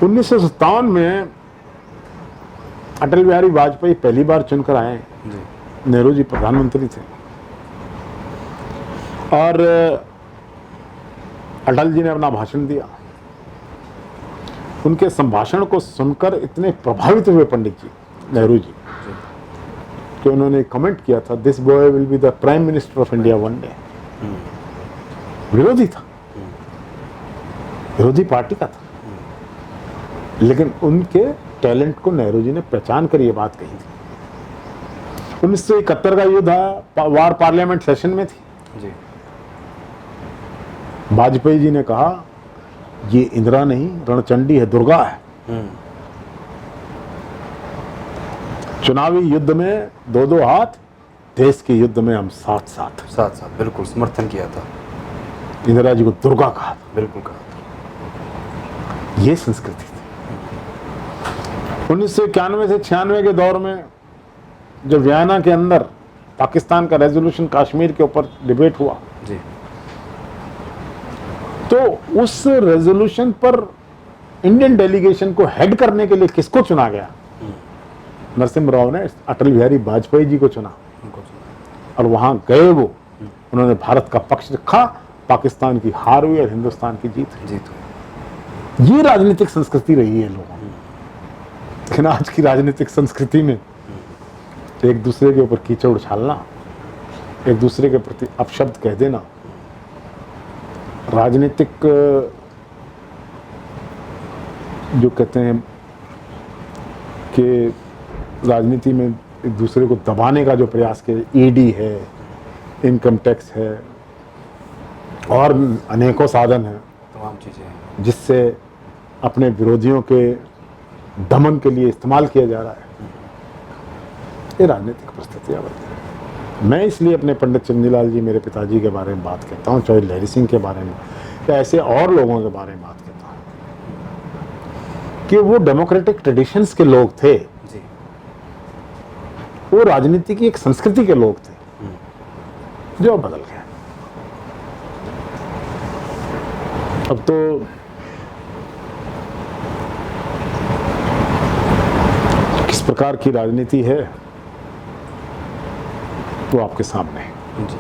1957 में अटल बिहारी वाजपेयी पहली बार चुनकर आए हैं, जी नेहरू जी प्रधानमंत्री थे और अटल जी ने अपना भाषण दिया। उनके संभाषण को सुनकर इतने प्रभावित हुए पंडित जी, नेहरू जी, कि उन्होंने कमेंट किया था, this boy will be the prime minister of India one day. विरोधी था, विरोधी पार्टी का था, लेकिन उनके टैलेंट को नेहरू जी ने पहचान कर ये बात कही थी। 1971 का युद्ध आया, वार पार्लियामेंट सेशन में थी। जी वाजपेयी जी ने कहा, ये इंदिरा नहीं रणचंडी है, दुर्गा है। चुनावी युद्ध में दो दो हाथ, देश के युद्ध में हम साथ साथ। साथ साथ बिल्कुल समर्थन किया था, इंदिरा जी को दुर्गा कहा था। बिल्कुल कहा था। ये संस्कृति थी। 1991 से 96 के दौर में जब वियना के अंदर पाकिस्तान का रेजोल्यूशन कश्मीर के ऊपर डिबेट हुआ, जी तो उस रेजोल्यूशन पर इंडियन डेलीगेशन को हेड करने के लिए किसको चुना गया? नरसिम्हा राव ने अटल बिहारी वाजपेयी जी को चुना और वहां गए वो, उन्होंने भारत का पक्ष रखा, पाकिस्तान की हार हुई और हिंदुस्तान की जीत हुई। जीत हुई। ये राजनीतिक संस्कृति रही है लोगों में। लेकिन आज की राजनीतिक संस्कृति में एक दूसरे के ऊपर कीचड़ उछालना, एक दूसरे के प्रति अपशब्द कह देना, राजनीतिक जो कहते हैं कि राजनीति में एक दूसरे को दबाने का जो प्रयास किया, ईडी है, इनकम टैक्स है और अनेकों साधन हैं तमाम चीज़ें हैं जिससे अपने विरोधियों के दमन के लिए इस्तेमाल किया जा रहा है। ये राजनीतिक परिस्थितियाँ बनती हैं। मैं इसलिए अपने पंडित चंद्रीलाल जी, मेरे पिताजी के बारे में बात करता हूँ, चाहे लहरी सिंह के बारे में या ऐसे और लोगों के बारे में बात करता हूँ कि वो डेमोक्रेटिक ट्रेडिशंस के लोग थे, जी वो राजनीति की एक संस्कृति के लोग थे जो बदल गया। अब तो किस प्रकार की राजनीति है वो आपके सामने है। जी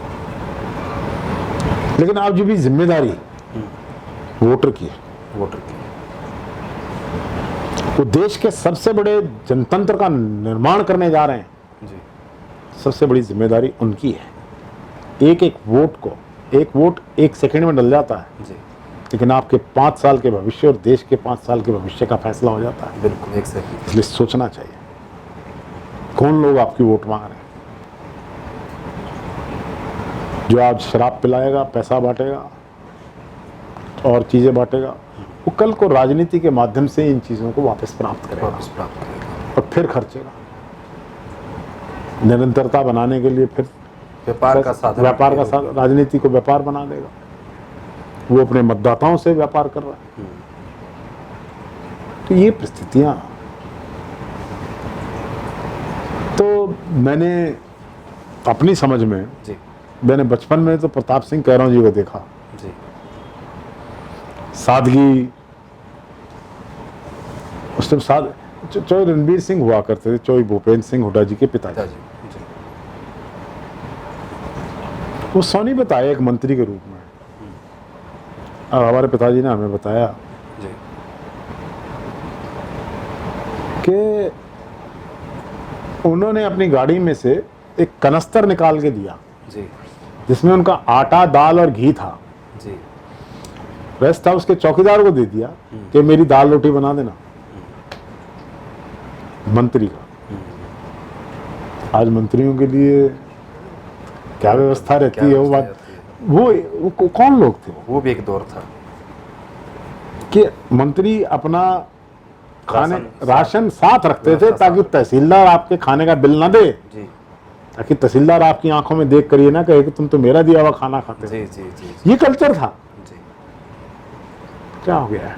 लेकिन आप जो भी जिम्मेदारी वोटर की है, वोटर की वो देश के सबसे बड़े जनतंत्र का निर्माण करने जा रहे हैं, जी सबसे बड़ी जिम्मेदारी उनकी है। एक एक वोट एक सेकंड में डल जाता है, जी लेकिन आपके 5 साल के भविष्य और देश के 5 साल के भविष्य का फैसला हो जाता है। बिल्कुल एक सेकंड। इसलिए सोचना चाहिए कौन लोग आपकी वोट मांग रहे हैं। जो आज शराब पिलाएगा, पैसा बांटेगा और चीजें बांटेगा, वो कल को राजनीति के माध्यम से इन चीजों को वापस प्राप्त करेगा वापस प्राप्त करेगा और फिर खर्चेगा। निरंतरता बनाने के लिए फिर व्यापार का साधन, राजनीति को व्यापार बना देगा। वो अपने मतदाताओं से व्यापार कर रहा है। तो ये परिस्थितियां, तो मैंने अपनी समझ में, जी मैंने बचपन में तो प्रताप सिंह कैरों जी को देखा, जी सादगी, उस टाइम चौधरी रणबीर सिंह हुआ करते थे, चौधरी भूपेंद्र सिंह हुड्डा जी के पिताजी। जी जी वो सोनीपत आए एक मंत्री के रूप में और हमारे पिताजी ने हमें बताया जी कि उन्होंने अपनी गाड़ी में से एक कनस्तर निकाल के दिया जी जिसमें उनका आटा, दाल और घी था। जी रेस्ट हाउस के चौकीदार को दे दिया कि मेरी दाल रोटी बना देना, मंत्री का। आज मंत्रियों के लिए क्या व्यवस्था रहती है, वो बात, वो कौन लोग थे? वो भी एक दौर था कि मंत्री अपना खाने राशन राशन साथ रखते थे राशन ताकि साथ। तहसीलदार आपके खाने का बिल ना दे, जी ताकि तहसीलदार आपकी आंखों में देख कर ये ना कहे कि तुम तो मेरा दिया हुआ खाना खाते हो। जी जी जी ये कल्चर था। जी क्या हो गया है?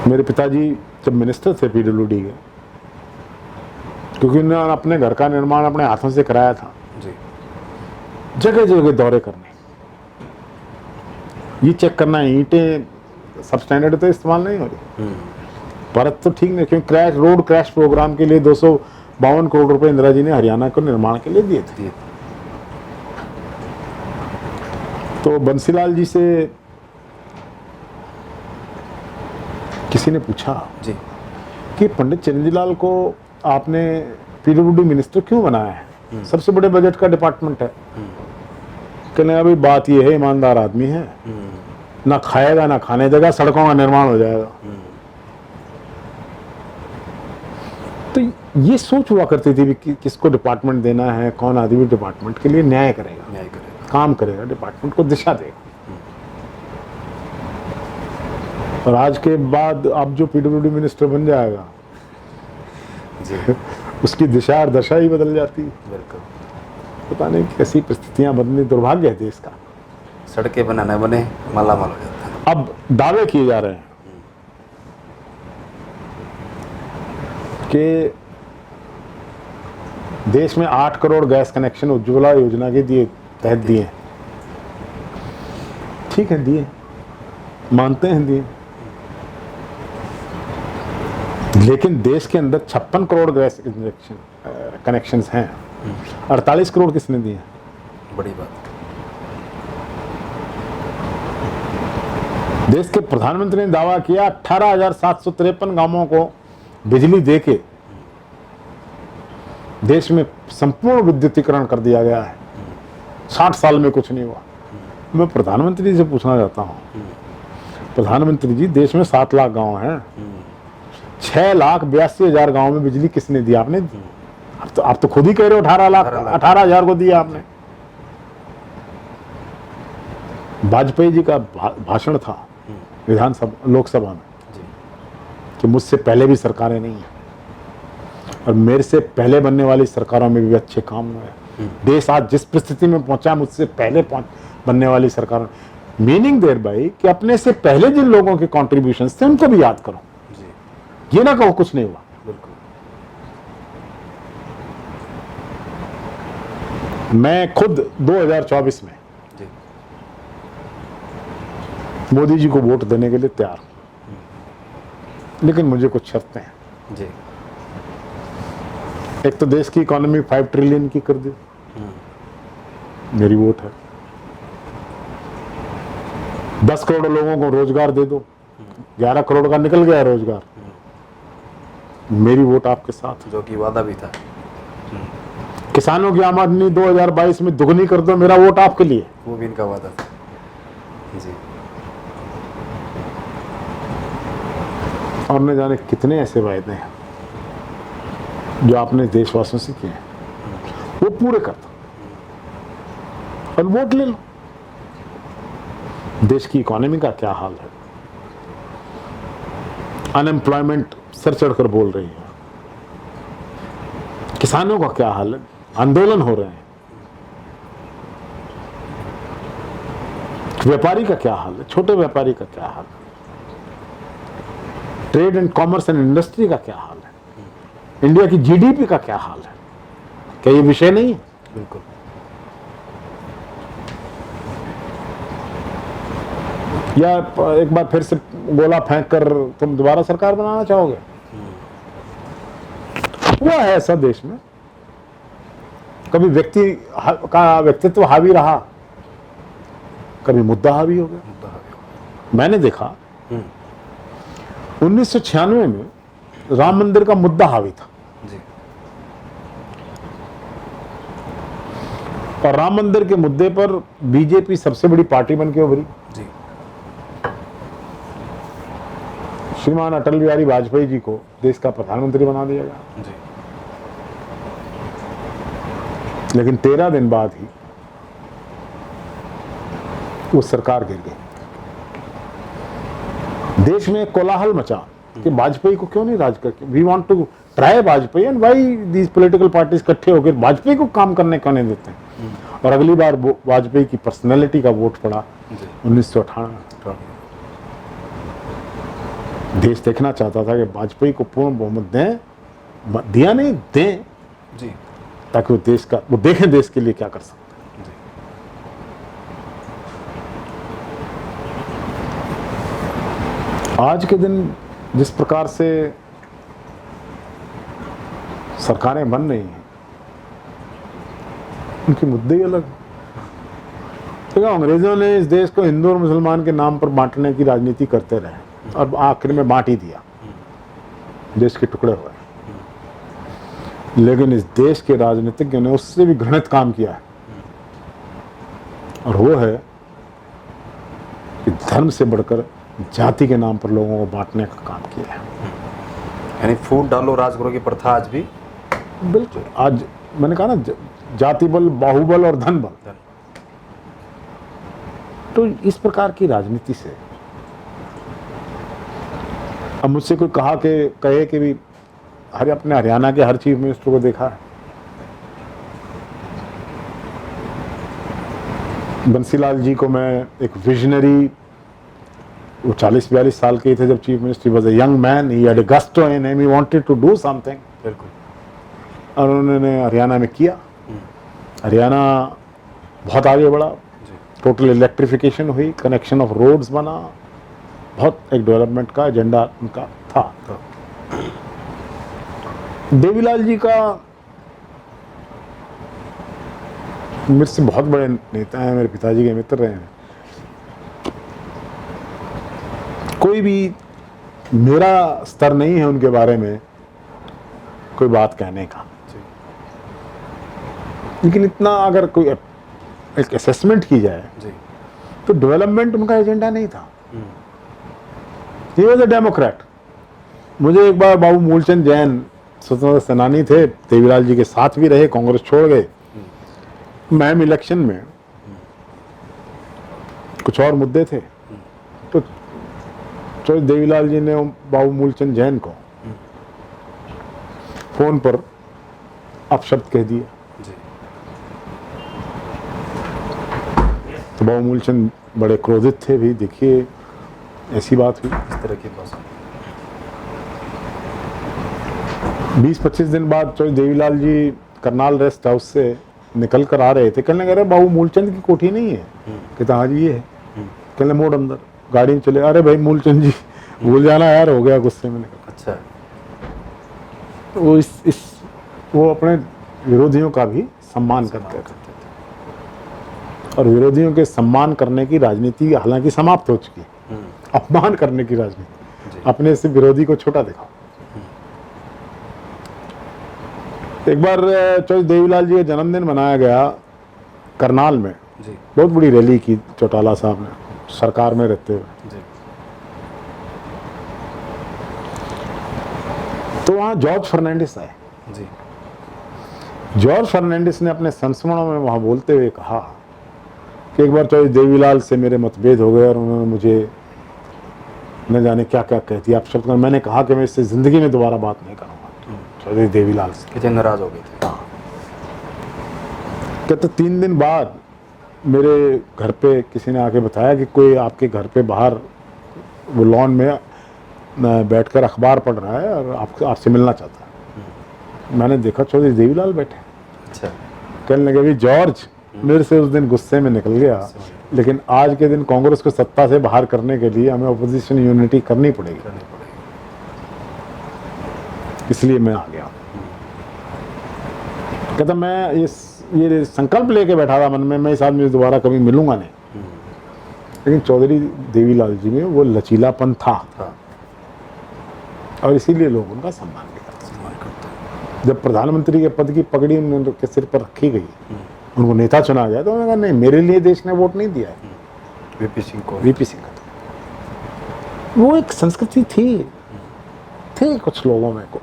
मेरे पिताजी जब मिनिस्टर थे पीडब्ल्यूडी के, क्योंकि उन्होंने अपने घर का निर्माण अपने हाथों से कराया था, जी जगह जगह दौरे करने, ये चेक करना ईंटें सब स्टैंडर्ड तो इस्तेमाल नहीं हो रही, परत तो ठीक नहीं, क्योंकि रोड क्रैश प्रोग्राम के लिए 252 करोड़ रुपए इंदिरा जी ने हरियाणा को निर्माण के लिए दिए थे। तो बंसीलाल जी से किसी ने पूछा जी कि पंडित चिरंजीवी लाल को आपने पीडब्ल्यूडी मिनिस्टर क्यों बनाया है, सबसे बड़े बजट का डिपार्टमेंट है। कहने अभी बात ये है, ईमानदार आदमी है, ना खाएगा ना खाने देगा, सड़कों का निर्माण हो जाएगा। तो ये सोच हुआ करती थी कि किसको डिपार्टमेंट देना है, कौन आदमी डिपार्टमेंट के लिए न्याय करेगा, काम करेगा, डिपार्टमेंट को दिशा देगा। और आज के बाद अब जो पीडब्ल्यूडी मिनिस्टर बन जाएगा जी उसकी दिशा और दशा ही बदल जाती है। बिल्कुल। पता नहीं कैसी परिस्थितियां बदलनी, दुर्भाग्य है देश का। सड़कें बनाने बने माला माल हो जाता है। अब दावे किए जा रहे हैं कि देश में 8 करोड़ गैस कनेक्शन उज्ज्वला योजना के तहत दिए। ठीक है, दिए, मानते हैं दिए, लेकिन देश के अंदर 56 करोड़ गैस कनेक्शंस हैं, 48 करोड़ किसने दिए? बड़ी बात। देश के प्रधानमंत्री ने दावा किया 18,753 गांवों को बिजली देके देश में संपूर्ण विद्युतीकरण कर दिया गया है। 60 साल में कुछ नहीं हुआ। मैं प्रधानमंत्री जी से पूछना चाहता हूं, प्रधानमंत्री जी, देश में 7 लाख गांव हैं, 6,82,000 गांव में बिजली किसने दी? आपने दी। आप तो खुद ही कह रहे हो 18,000 को दिया आपने। वाजपेयी जी का भाषण था विधानसभा लोकसभा में कि मुझसे पहले भी सरकारें नहीं है और मेरे से पहले बनने वाली सरकारों में भी अच्छे काम हुए। देश आज जिस परिस्थिति में पहुंचा, मुझसे पहले बनने वाली सरकारों, मीनिंग देयर बाई कि अपने से पहले जिन लोगों के कॉन्ट्रीब्यूशंस थे उनको भी याद करो। ये ना कहो कुछ नहीं हुआ। मैं खुद 2024 में मोदी जी को वोट देने के लिए तैयार हूं, लेकिन मुझे कुछ शर्तें हैं जी। एक तो देश की इकोनॉमी 5 ट्रिलियन की कर दी, मेरी वोट है। 10 करोड़ लोगों को रोजगार दे दो, 11 करोड़ का निकल गया रोजगार, मेरी वोट आपके साथ। जो कि वादा भी था। किसानों की आमदनी 2022 में दुगनी कर दो, मेरा वोट आपके लिए। वो भी इनका वादा था जी। और न जाने कितने ऐसे वायदे हैं जो आपने देशवासियों से किए हैं, वो पूरे कर दो और वोट ले लो। देश की इकोनॉमी का क्या हाल है, अनएम्प्लॉयमेंट सर चढ़कर बोल रही है, किसानों का क्या हाल है, आंदोलन हो रहे हैं, व्यापारी का क्या हाल है, छोटे व्यापारी का क्या हाल है, trade and commerce and industry का क्या हाल है, इंडिया की जीडीपी का क्या हाल है। क्या ये विषय नहीं है? बिल्कुल। या एक बार फिर से गोला फेंक कर तुम दोबारा सरकार बनाना चाहोगे? हुआ है ऐसा देश में, कभी व्यक्ति का व्यक्तित्व हावी रहा, कभी मुद्दा हावी हो गया। मैंने देखा 1996 में राम मंदिर का मुद्दा हावी था जी। और राम मंदिर के मुद्दे पर बीजेपी सबसे बड़ी पार्टी बन के उभरी जी। श्रीमान अटल बिहारी वाजपेयी जी को देश का प्रधानमंत्री बना दिया गया जी। लेकिन 13 दिन बाद ही वो सरकार गिर गई। देश में कोलाहल मचा कि वाजपेयी को क्यों नहीं राज करके, we want to try Vajpayee and why these political parties इकट्ठे होकर वाजपेयी को काम करने क्यों नहीं देते हैं। और अगली बार वाजपेयी की पर्सनैलिटी का वोट पड़ा 1998। देश देखना चाहता था कि वाजपेयी को पूर्ण बहुमत दें, दिया नहीं, दें जी, ताकि वो देखें देश के लिए क्या कर सकते हैं। आज के दिन जिस प्रकार से सरकारें बन रही हैं उनके मुद्दे ही अलग। देखो, अंग्रेजों ने इस देश को हिंदू और मुसलमान के नाम पर बांटने की राजनीति करते रहे और आखिर में बांट ही दिया, देश के टुकड़े हुए। लेकिन इस देश के राजनीतिज्ञों ने उससे भी घृणित काम किया है, और वो है कि धर्म से बढ़कर जाति के नाम पर लोगों को बांटने का काम किया है। यानी फूट डालो राजगुरु की प्रथा आज भी। बिल्कुल, आज मैंने कहा ना, जाति बल, बाहुबल और धन बल। तो इस प्रकार की राजनीति से अब मुझसे कोई कहे कि भी अपने हरियाणा के हर चीफ मिनिस्टर को देखा है, बंसीलाल जी को मैं एक विजनरी, वो 40-42 साल के थे जब chief minister, was a young man, he had a gusto in him, he wanted to do something. बिल्कुल। और उन्होंने हरियाणा में किया। हरियाणा बहुत आगे बढ़ा, टोटल इलेक्ट्रिफिकेशन हुई, कनेक्शन ऑफ रोड्स बना, बहुत एक डेवलपमेंट का एजेंडा उनका था। देवीलाल जी का, मेरे से बहुत बड़े नेता हैं, मेरे पिताजी के मित्र रहे हैं। कोई भी मेरा स्तर नहीं है उनके बारे में कोई बात कहने का, लेकिन इतना अगर कोई एक असेसमेंट की जाए तो डेवलपमेंट उनका एजेंडा नहीं था। He was a Democrat. मुझे एक बार बाबू मूलचंद जैन स्वतंत्रता सेनानी थे, देवीलाल जी के साथ भी रहे, कांग्रेस छोड़ गए। मैम इलेक्शन में कुछ और मुद्दे थे, तो देवीलाल जी ने बाबू मूलचंद जैन को फोन पर अपशब्द कह दिया। तो बाबू मूलचंद बड़े क्रोधित थे भी, देखिए ऐसी बात हुई। इस तरह की बात 20-25 दिन बाद देवीलाल जी करनाल रेस्ट हाउस से निकल कर आ रहे थे, कहने लगे, अरे बाबू मूलचंद की कोठी नहीं है? कहता हाँ जी ये है। कहने मोड़ अंदर, गाड़ी में चले, अरे भाई मूलचंद जी भूल जाना यार, हो गया गुस्से में। अच्छा। वो वो अपने विरोधियों का भी सम्मान करते थे, और विरोधियों के सम्मान करने की राजनीति हालांकि समाप्त हो चुकी है। अपमान करने की राजनीति, अपने से विरोधी को छोटा दिखाओ। एक बार देवीलाल जी का जन्मदिन मनाया गया करनाल में, बहुत बड़ी रैली की चौटाला साहब ने, सरकार में रहते हुए। तो वहाँ जॉर्ज फर्नांडिस आए। जॉर्ज फर्नांडिस ने अपने संस्मरणों में वहाँ बोलते हुए कहा कि एक बार देवीलाल से मेरे मतभेद हो गए और उन्होंने मुझे न जाने क्या क्या कह दिया अपशब्द। मैंने कहा कि मैं इससे जिंदगी में दोबारा बात नहीं करूँगा चौधरी देवीलाल से। कितने नाराज हो गए थे? हाँ। कहते 3 दिन बाद मेरे घर पे किसी ने आके बताया कि कोई आपके घर पे बाहर वो लॉन में बैठकर अखबार पढ़ रहा है और आपसे मिलना चाहता है। मैंने देखा चौधरी देवीलाल बैठे। अच्छा। कहने लगे, भी जॉर्ज, मेरे से उस दिन गुस्से में निकल गया, लेकिन आज के दिन कांग्रेस को सत्ता से बाहर करने के लिए हमें अपोजिशन यूनिटी करनी पड़ेगी, इसलिए मैं आ गया। कहता मैं ये संकल्प लेके बैठा था मन में, मैं इस आदमी से दोबारा कभी मिलूंगा नहीं। लेकिन चौधरी देवीलाल जी में वो लचीलापन था, और इसीलिए लोग उनका सम्मान भी करते। जब प्रधानमंत्री के पद की पगड़ी उनके सिर पर रखी गई, उनको नेता चुना गया, तो उन्होंने कहा नहीं, मेरे लिए देश ने वोट नहीं दिया है, वीपी सिंह को। वो एक संस्कृति थी कुछ लोगों में को,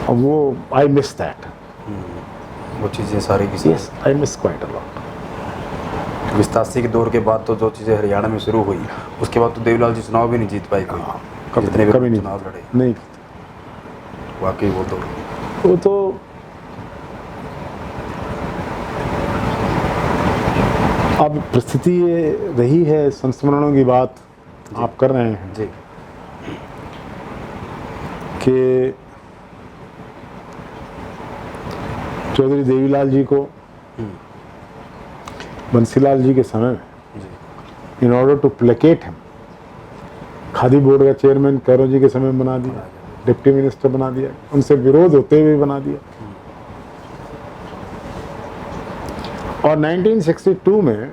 और वो आई मिस दैट। वो चीज़ें सारी की yes, I miss quite a lot. 87 के दौर के बाद तो जो चीज़ें हरियाणा में शुरू हुई, उसके बाद तो देवीलाल जी चुनाव भी नहीं जीत पाई कोई। कभी नहीं चुनाव लड़े नहीं। वाकई वो तो अब परिस्थिति ये रही है, संस्मरणों की बात आप कर रहे हैं जी, कि चौधरी देवीलाल जी को बंसीलाल जी के समय में, in order to placate him, Khadi board का चेयरमैन कैरो जी के समय में बना दिया, डिप्टी मिनिस्टर बना दिया, उनसे विरोध होते हुए बना दिया। और 1962 में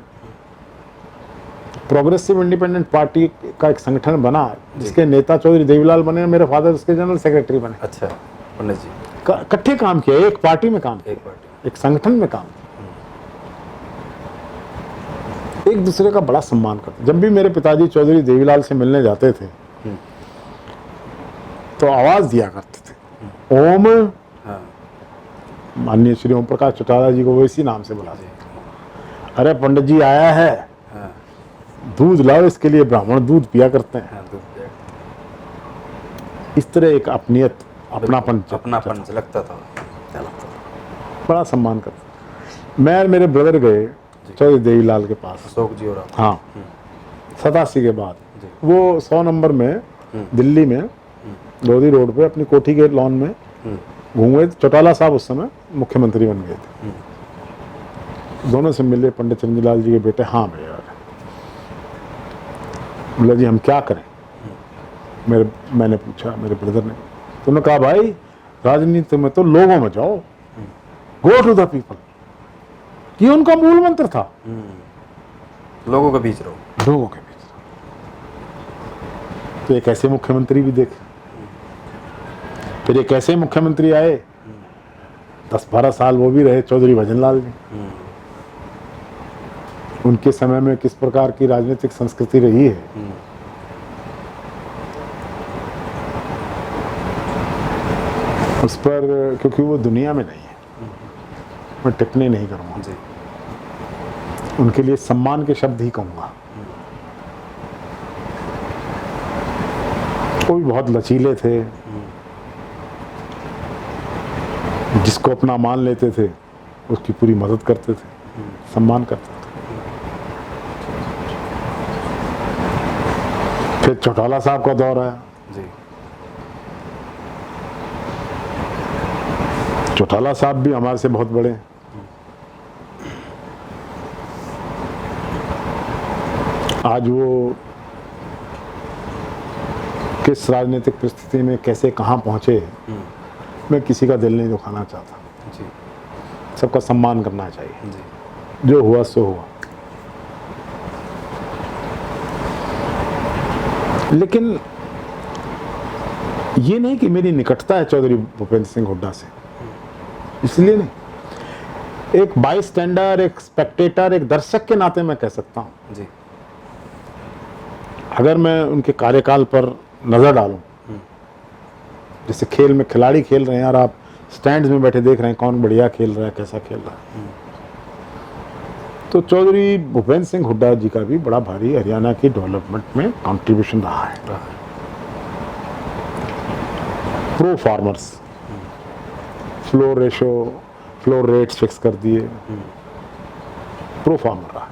प्रोग्रेसिव इंडिपेंडेंट पार्टी का एक संगठन बना जिसके नेता चौधरी देवीलाल बने, मेरे फादर उसके जनरल सेक्रेटरी बने। अच्छा पंडित जी, इकट्ठे काम किया, एक पार्टी में काम किया, एक पार्टी, एक संगठन में काम किया, एक दूसरे का बड़ा सम्मान करते। जब भी मेरे पिताजी चौधरी देवीलाल से मिलने जाते थे तो आवाज दिया करते थे, ओम। हाँ, माननीय श्री ओम प्रकाश चौटाला जी को वो इसी नाम से बुलाते थे। अरे पंडित जी आया है, हाँ, दूध लाओ, इसके लिए ब्राह्मण दूध पिया करते हैं। हाँ, दूध पिया। इस तरह एक अपनियत, अपनापन अपनापन लगता था, क्या लगता था। बड़ा सम्मान करते। मैं और मेरे ब्रदर गए चौधरी देवीलाल के पास, अशोक जी और आप। हाँ, 87 के बाद। जी। वो 100 नंबर में दिल्ली में लोधी रोड पे अपनी कोठी के लॉन में घूमे। चौटाला साहब उस समय मुख्यमंत्री बन गए थे। दोनों से मिले, पंडित चंद्रलाल जी के बेटे। हाँ भैया, बोला जी हम क्या करें। मैंने पूछा, मेरे ब्रदर ने, तो उन्होंने कहा भाई राजनीति में तो लोगों में जाओ, गो टू द पीपल। ये उनका मूल मंत्र था, लोगों के बीच रहो, लोगों के बीच। तो एक ऐसे मुख्यमंत्री भी देखे, फिर एक ऐसे मुख्यमंत्री आए, 10-12 साल वो भी रहे, चौधरी भजनलाल जी। उनके समय में किस प्रकार की राजनीतिक संस्कृति रही है, उस पर, क्योंकि वो दुनिया में नहीं है, मैं टिप्पणी नहीं करूंगा जी। उनके लिए सम्मान के शब्द ही कहूंगा। वो भी बहुत लचीले थे, जिसको अपना मान लेते थे उसकी पूरी मदद करते थे, सम्मान करते थे। फिर चौटाला साहब का दौर आया। जी। चौटाला साहब भी हमारे से बहुत बड़े हैं। आज वो किस राजनीतिक परिस्थिति में कैसे कहाँ पहुंचे, मैं किसी का दिल नहीं दुखाना चाहता। जी। सबका सम्मान करना चाहिए, जी। जो हुआ सो हुआ। लेकिन ये नहीं कि मेरी निकटता है चौधरी भूपेंद्र सिंह हुड्डा से, इसलिए नहीं। एक बाई स्टैंडर, एक स्पेक्टेटर, एक दर्शक के नाते मैं कह सकता हूं। जी। अगर मैं उनके कार्यकाल पर नजर डालूं, जैसे खेल में खिलाड़ी खेल रहे हैं और आप स्टैंड्स में बैठे देख रहे हैं कौन बढ़िया खेल रहा है, कैसा खेल रहा है, तो चौधरी भूपेंद्र सिंह हुड्डा जी का भी बड़ा भारी हरियाणा की डेवलपमेंट में कंट्रीब्यूशन रहा है। Pro farmers, floor ratio, floor rates fix कर दिए, प्रो फार्मर रहा है।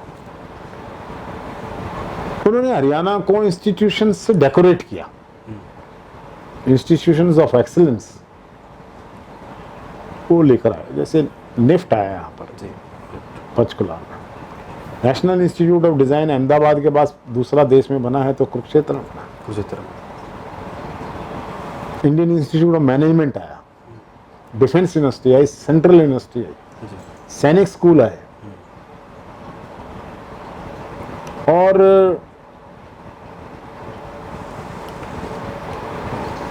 उन्होंने हरियाणा को इंस्टीट्यूशन से डेकोरेट किया, इंस्टीट्यूशंस ऑफ एक्सीलेंस वो लेकर आए। जैसे निफ्ट आया यहाँ पर जी। पंचकुला में, national institute of design Ahmedabad के पास दूसरा देश में बना है तो कुरुक्षेत्र में बना। कुरुक्षेत्र में इंडियन इंस्टीट्यूट ऑफ मैनेजमेंट आया, defence university I, central university I, सैनिक स्कूल आए, और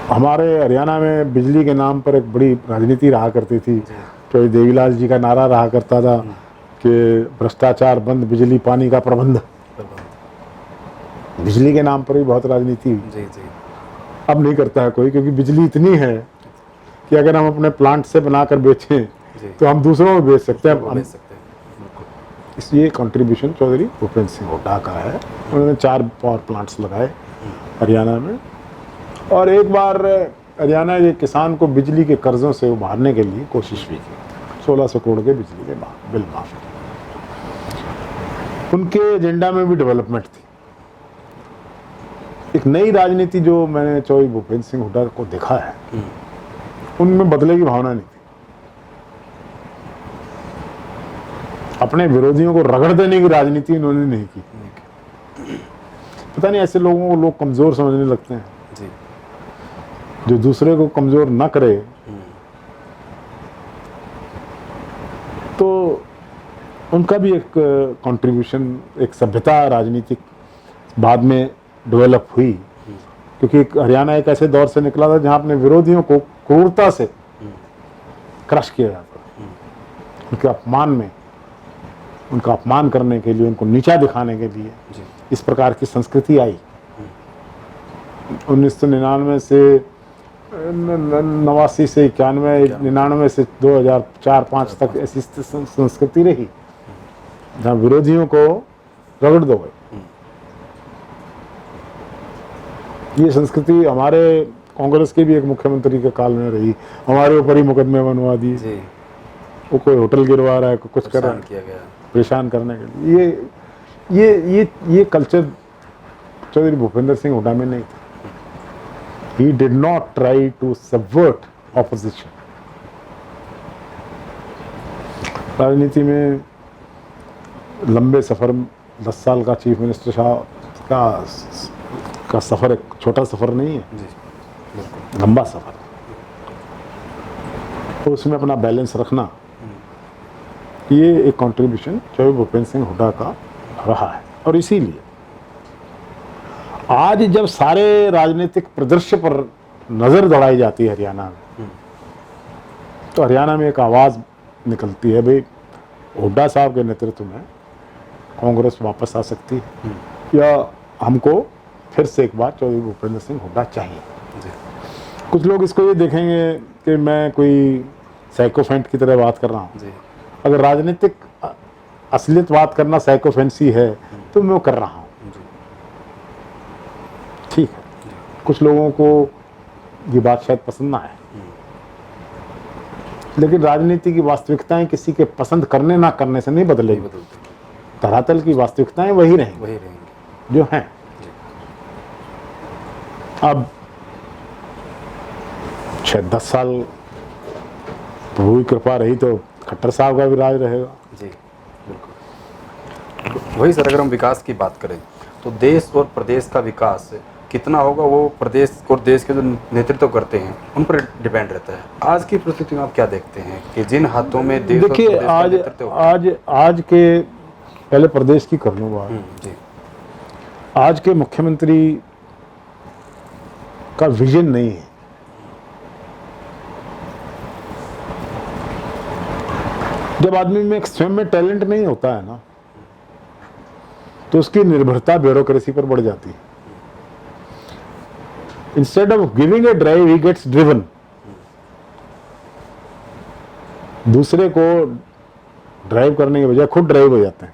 हमारे हरियाणा में बिजली के नाम पर एक बड़ी राजनीति रहा करती थी। तो देवीलाल जी का नारा रहा करता था कि भ्रष्टाचार बंद, बिजली पानी का प्रबंध। बिजली के नाम पर भी बहुत राजनीति हुई। जी। जी। अब नहीं करता है कोई, क्योंकि बिजली इतनी है कि अगर हम अपने प्लांट से बनाकर बेचें तो हम दूसरों को बेच सकते हैं। बेच सकते हैं। इसलिए कंट्रीब्यूशन चौधरी भूपेंद्र सिंह हुड्डा का है। उन्होंने 4 पावर प्लांट्स लगाए हरियाणा में, और एक बार हरियाणा के किसान को बिजली के कर्जों से उबारने के लिए कोशिश भी की। 1600 करोड़ के बिजली के बिल माफ। उनके एजेंडा में भी डेवलपमेंट थी। एक नई राजनीति जो मैंने चौधरी भूपेंद्र सिंह हुड्डा को देखा है, उनमें बदले की भावना नहीं थी। अपने विरोधियों को रगड़ देने की राजनीति इन्होंने नहीं की। पता नहीं ऐसे लोगों को लोग कमज़ोर समझने लगते हैं, जी। जो दूसरे को कमज़ोर ना करे तो उनका भी एक कंट्रीब्यूशन, एक सभ्यता राजनीतिक बाद में डेवलप हुई, क्योंकि हरियाणा एक ऐसे दौर से निकला था जहां अपने विरोधियों को क्रूरता से क्रश किया जाता, उनके अपमान में, उनका अपमान करने के लिए, उनको नीचा दिखाने के लिए जी। इस प्रकार की संस्कृति आई। 1999 से 89 से 91, 99 से 2004-5 तक ऐसी संस्कृति रही जहाँ विरोधियों को रगड़ दो गए। ये संस्कृति हमारे कांग्रेस के भी एक मुख्यमंत्री के काल में रही, हमारे ऊपर ही मुकदमे बनवा दिए, जी। वो कोई होटल गिरवा रहा है, कोई कुछ कर रहा है, किया गया। परेशान करने के लिए। ये कल्चर चौधरी भूपेंद्र सिंह हुड्डा में नहीं था। He did not try to subvert opposition. राजनीति में लंबे सफर, 10 साल का चीफ मिनिस्टर साहब का सफर एक छोटा सफर नहीं है, जी, लंबा सफर। तो उसमें अपना बैलेंस रखना, ये एक कंट्रीब्यूशन चौधरी भूपेंद्र सिंह हुड्डा का रहा है। और इसीलिए आज जब सारे राजनीतिक परिदृश्य पर नजर दौड़ाई जाती है हरियाणा में, तो हरियाणा में एक आवाज निकलती है, भाई हुड्डा साहब के नेतृत्व में कांग्रेस वापस आ सकती है, या हमको फिर से एक बार चौधरी भूपेंद्र सिंह हुड्डा चाहिए। जी। कुछ लोग इसको ये देखेंगे कि मैं कोई साइकोफेंट की तरह बात कर रहा हूँ। जी। अगर राजनीतिक असलियत बात करना साइकोफेंसी है तो मैं वो कर रहा हूँ, जी। ठीक है। कुछ लोगों को ये बात शायद पसंद ना आए, लेकिन राजनीति की वास्तविकताएं किसी के पसंद करने ना करने से नहीं बदलेगी। धरातल की वास्तविकताएं वही रहेंगी जो हैं। अब शायद 10 साल प्रभु की कृपा रही तो खट्टर साहब का भी राज रहेगा। जी, बिल्कुल। वही सर, अगर हम विकास की बात करें तो देश और प्रदेश का विकास कितना होगा, वो प्रदेश और देश के जो नेतृत्व करते हैं उन पर डिपेंड रहता है। आज की परिस्थिति में आप क्या देखते हैं कि जिन हाथों में देश और देखिए, प्रदेश का नेतृत्व आज के, पहले प्रदेश की कर लूँ बात। जी। आज के मुख्यमंत्री का विजन नहीं है। जब आदमी में स्वयं में टैलेंट नहीं होता है ना, तो उसकी निर्भरता ब्यूरोक्रेसी पर बढ़ जाती है। Instead of giving a drive he gets driven. दूसरे को ड्राइव करने के बजाय खुद ड्राइव हो जाते हैं,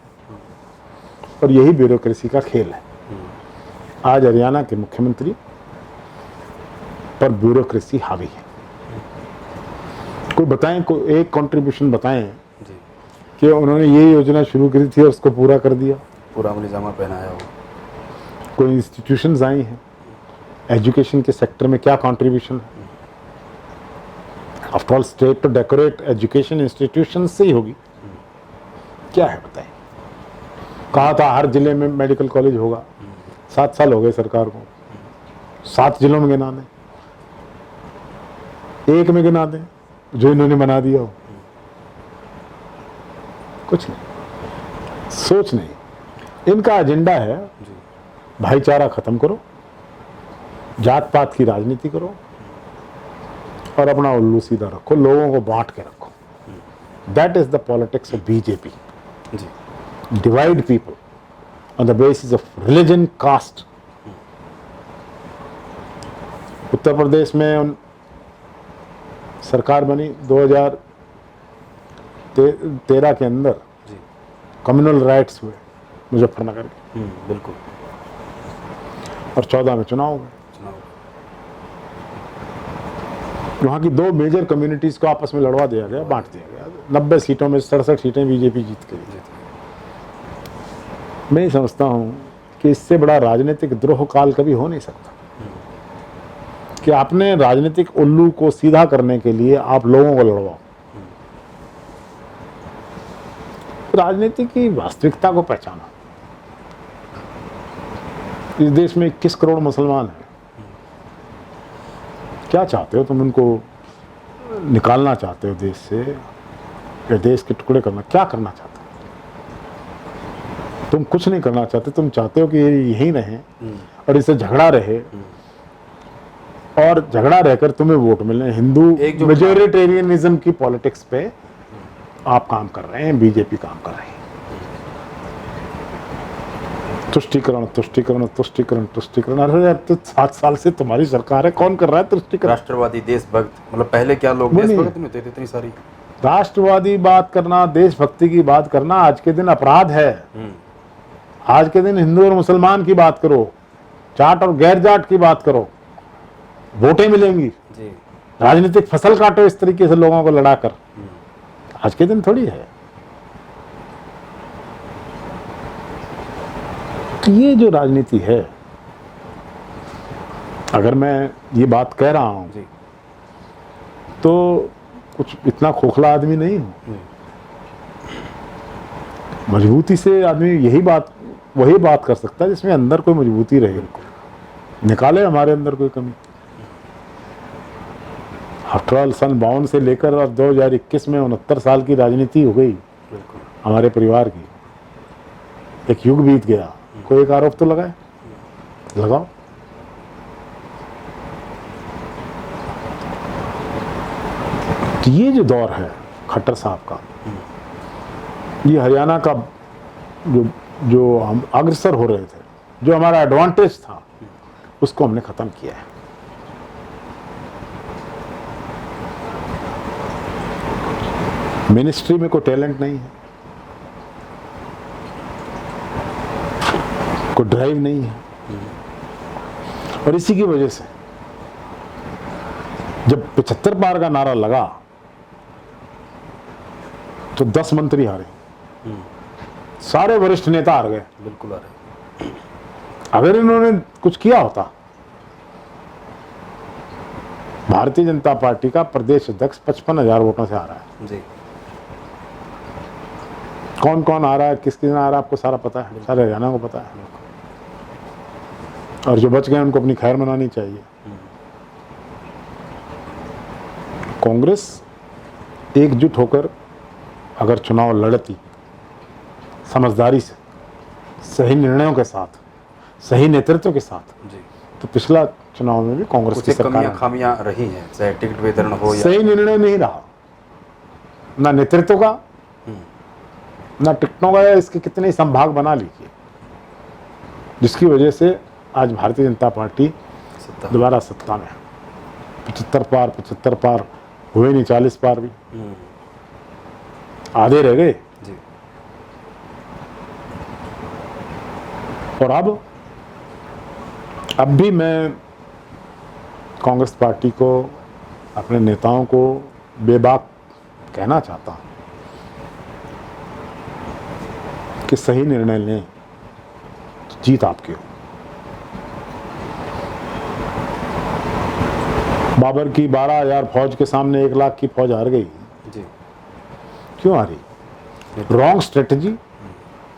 और यही ब्यूरोक्रेसी का खेल है। आज हरियाणा के मुख्यमंत्री पर ब्यूरोक्रेसी हावी है। कोई बताएं, कोई एक कंट्रीब्यूशन बताएं कि उन्होंने ये योजना शुरू करी थी और उसको पूरा कर दिया, पूरा निजामा पहनाया हो। कोई इंस्टीट्यूशंस आई हैं, एजुकेशन के सेक्टर में क्या कंट्रीब्यूशन है? आफ्टर ऑल स्टेट तो डेकोरेट एजुकेशन इंस्टीट्यूशन से ही होगी, क्या है बताएं। कहा था हर जिले में मेडिकल कॉलेज होगा, 7 साल हो गए सरकार को, 7 जिलों में गिना दें, एक में गिना दें जो इन्होंने बना दिया हो। कुछ नहीं, सोच नहीं। इनका एजेंडा है भाईचारा खत्म करो, जात पात की राजनीति करो, और अपना उल्लू सीधा रखो, लोगों को बांट के रखो। That is the politics of BJP. Divide people on the basis of religion, caste. Uttar Pradesh में सरकार बनी 2013 के अंदर, कम्युनल राइट्स हुए मुजफ्फरनगर के, बिल्कुल, और 14 में चुनाव हुए। वहाँ की 2 मेजर कम्युनिटीज को आपस में लड़वा दिया गया, बांट दिया गया। 90 सीटों में 67 सीटें बीजेपी जीत गई। मैं समझता हूँ कि इससे बड़ा राजनीतिक द्रोह काल कभी हो नहीं सकता, कि आपने राजनीतिक उल्लू को सीधा करने के लिए आप लोगों को लड़वाओ। राजनीति की वास्तविकता को पहचानो। इस देश में 21 करोड़ मुसलमान हैं। क्या चाहते हो तुम? उनको निकालना चाहते हो देश से, या देश के टुकड़े करना? क्या करना चाहते हो? तुम कुछ नहीं करना चाहते। तुम चाहते हो कि ये यहीं रहें और इससे झगड़ा रहे, और झगड़ा रहकर तुम्हें वोट मिले। हिंदू मेजोरिटेरियनिज्म की पॉलिटिक्स पे आप काम कर रहे हैं, बीजेपी काम कर रही है। तुष्टीकरण तुष्टीकरण तुष्टीकरण तुष्टीकरण। अरे अब तो 7 साल से तुम्हारी सरकार है, कौन कर रहा है तुष्टीकरण? राष्ट्रवादी, देशभक्त, मतलब पहले क्या लोग देशभक्त नहीं थे इतनी सारी? राष्ट्रवादी बात करना, देशभक्ति की बात करना आज के दिन अपराध है। आज के दिन हिंदू और मुसलमान की बात करो, जाट और गैर जाट की बात करो, वोटें मिलेंगी जी। राजनीतिक फसल काटो इस तरीके से लोगों को लड़ाकर, आज के दिन थोड़ी है। तो ये जो राजनीति है, अगर मैं ये बात कह रहा हूं जी, तो कुछ इतना खोखला आदमी नहीं हूं। मजबूती से आदमी वही बात कर सकता है जिसमें अंदर कोई मजबूती रहे। निकाले हमारे अंदर कोई कमी। आफ्टर ऑल सन 52 से लेकर और 2021 में 69 साल की राजनीति हो गई हमारे परिवार की। एक युग बीत गया, कोई एक आरोप तो लगाए, लगाओ। तो ये जो दौर है खट्टर साहब का, ये हरियाणा का जो हम अग्रसर हो रहे थे, जो हमारा एडवांटेज था, उसको हमने खत्म किया है। मिनिस्ट्री में कोई टैलेंट नहीं है, कोई ड्राइव नहीं है, और इसी की वजह से जब 75 पार का नारा लगा तो 10 मंत्री हारे, सारे वरिष्ठ नेता हार गए। बिल्कुल हारे। अगर इन्होंने कुछ किया होता, भारतीय जनता पार्टी का प्रदेश अध्यक्ष 55,000 वोटों से हारा है जी। कौन कौन आ रहा है, किस किस आ रहा है, आपको सारा पता है, सारे हरियाणा को पता है। और जो बच गए उनको अपनी खैर मनानी चाहिए। कांग्रेस एकजुट होकर अगर चुनाव लड़ती समझदारी से, सही निर्णयों के साथ, सही नेतृत्व के साथ जी, तो पिछला चुनाव में भी कांग्रेस की सरकार खामियां रही हैं, चाहे टिकट वितरण हो या सही निर्णय नहीं रहा, ना नेतृत्व का, ना टिकटों का, इसके कितने संभाग बना लीजिए, जिसकी वजह से आज भारतीय जनता पार्टी दोबारा सत्ता में। 75 पार हुए नहीं, 40 पार भी आधे रह गए जी। और अब भी मैं कांग्रेस पार्टी को, अपने नेताओं को बेबाक कहना चाहता हूं कि सही निर्णय लें तो जीत आपकी हो। बाबर की 12,000 फौज के सामने 1 लाख की फौज हार गई जी। क्यों हारी? रॉन्ग स्ट्रेटजी,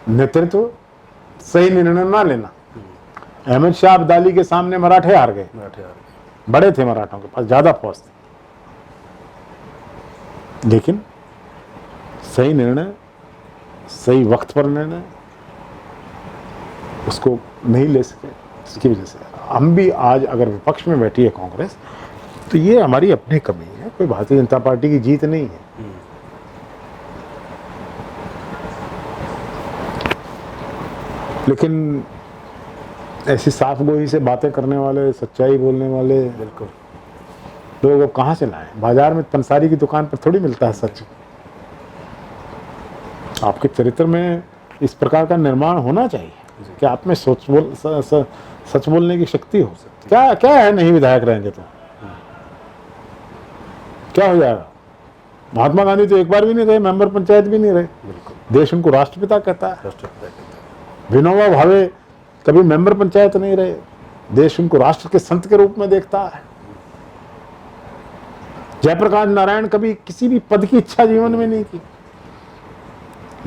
नेतृत्व, सही निर्णय ना लेना। अहमद शाह अब्दाली के सामने मराठे हार गए। बड़े थे मराठों के पास, ज्यादा फौज थी, लेकिन सही निर्णय, सही वक्त पर निर्णय उसको नहीं ले सके। इसकी वजह से हम भी आज अगर विपक्ष में बैठी है कांग्रेस, तो ये हमारी अपनी कमी है, कोई भारतीय जनता पार्टी की जीत नहीं है। लेकिन ऐसी साफ गोई से बातें करने वाले, सच्चाई बोलने वाले बिल्कुल लोग अब कहाँ से लाएं? बाजार में पंसारी की दुकान पर थोड़ी मिलता है सच। आपके चरित्र में इस प्रकार का निर्माण होना चाहिए कि आप में सच बोलने की शक्ति हो। क्या क्या है, नहीं विधायक रहेंगे तो क्या हो जाएगा? महात्मा गांधी तो एक बार भी नहीं रहे, मेंबर पंचायत भी नहीं रहे। देश उनको राष्ट्रपिता कहता है। विनोबा भावे कभी मेंबर पंचायत नहीं रहे, देश उनको राष्ट्र के संत के रूप में देखता है। जयप्रकाश नारायण कभी किसी भी पद की इच्छा जीवन में नहीं की,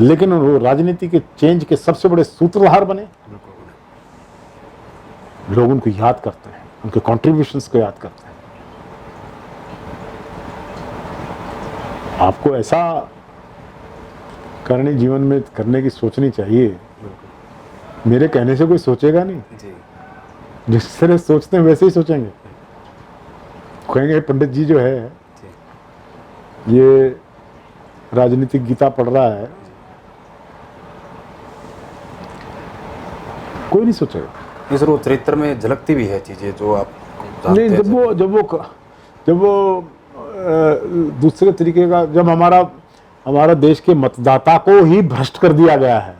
लेकिन वो राजनीति के चेंज के सबसे बड़े सूत्रधार बने। लोग उनको याद करते हैं, उनके कंट्रीब्यूशंस को याद करते हैं। आपको ऐसा करने जीवन में करने की सोचनी चाहिए। मेरे कहने से कोई सोचेगा नहीं, जी जिस तरह सोचते हैं वैसे ही सोचेंगे। कहेंगे पंडित जी जो है जी ये राजनीतिक गीता पढ़ रहा है, कोई नहीं सोचेगा। ये सर वो चरित्र में झलकती भी है चीज़ें जो आप जानते नहीं, हैं जब वो दूसरे तरीके का, जब हमारा देश के मतदाता को ही भ्रष्ट कर दिया गया है,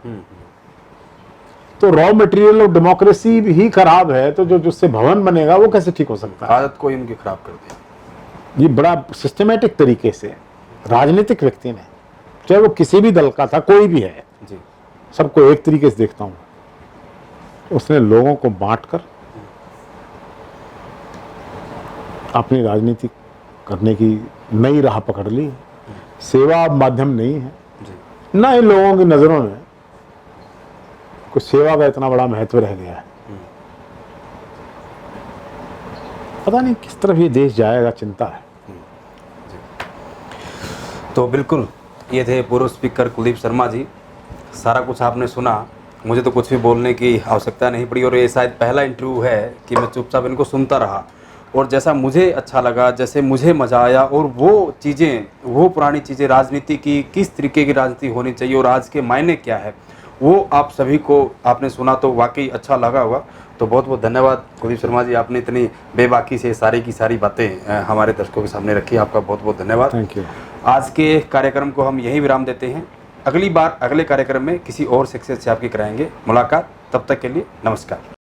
तो रॉ मटेरियल ऑफ डेमोक्रेसी ही खराब है, तो जो जिससे भवन बनेगा वो कैसे ठीक हो सकता है? आदत को इनकी खराब कर दिया। ये बड़ा सिस्टमेटिक तरीके से राजनीतिक व्यक्ति ने, चाहे वो किसी भी दल का था, कोई भी है, जी सबको एक तरीके से देखता हूं, उसने लोगों को बांटकर अपनी राजनीति करने की नई राह पकड़ ली। सेवा अब माध्यम नहीं है, जी ना इन लोगों की नजरों में कोई सेवा का इतना बड़ा महत्व रह गया है। पता नहीं किस तरफ ये देश जाएगा, चिंता है। तो बिल्कुल ये थे पूर्व स्पीकर कुलदीप शर्मा जी। सारा कुछ आपने सुना, मुझे तो कुछ भी बोलने की आवश्यकता नहीं पड़ी, और ये शायद पहला इंटरव्यू है कि मैं चुपचाप इनको सुनता रहा, और जैसा मुझे अच्छा लगा, जैसे मुझे मज़ा आया, और वो चीज़ें, वो पुरानी चीज़ें, राजनीति की किस तरीके की राजनीति होनी चाहिए और आज के मायने क्या है, वो आप सभी को आपने सुना, तो वाकई अच्छा लगा होगा। तो बहुत बहुत धन्यवाद कुलदीप शर्मा जी, आपने इतनी बेबाकी से सारी की सारी बातें हमारे दर्शकों के सामने रखी। आपका बहुत बहुत धन्यवाद। Thank you. आज के कार्यक्रम को हम यहीं विराम देते हैं। अगली बार अगले कार्यक्रम में किसी और शख्सियत से आपकी कराएंगे मुलाकात। तब तक के लिए नमस्कार।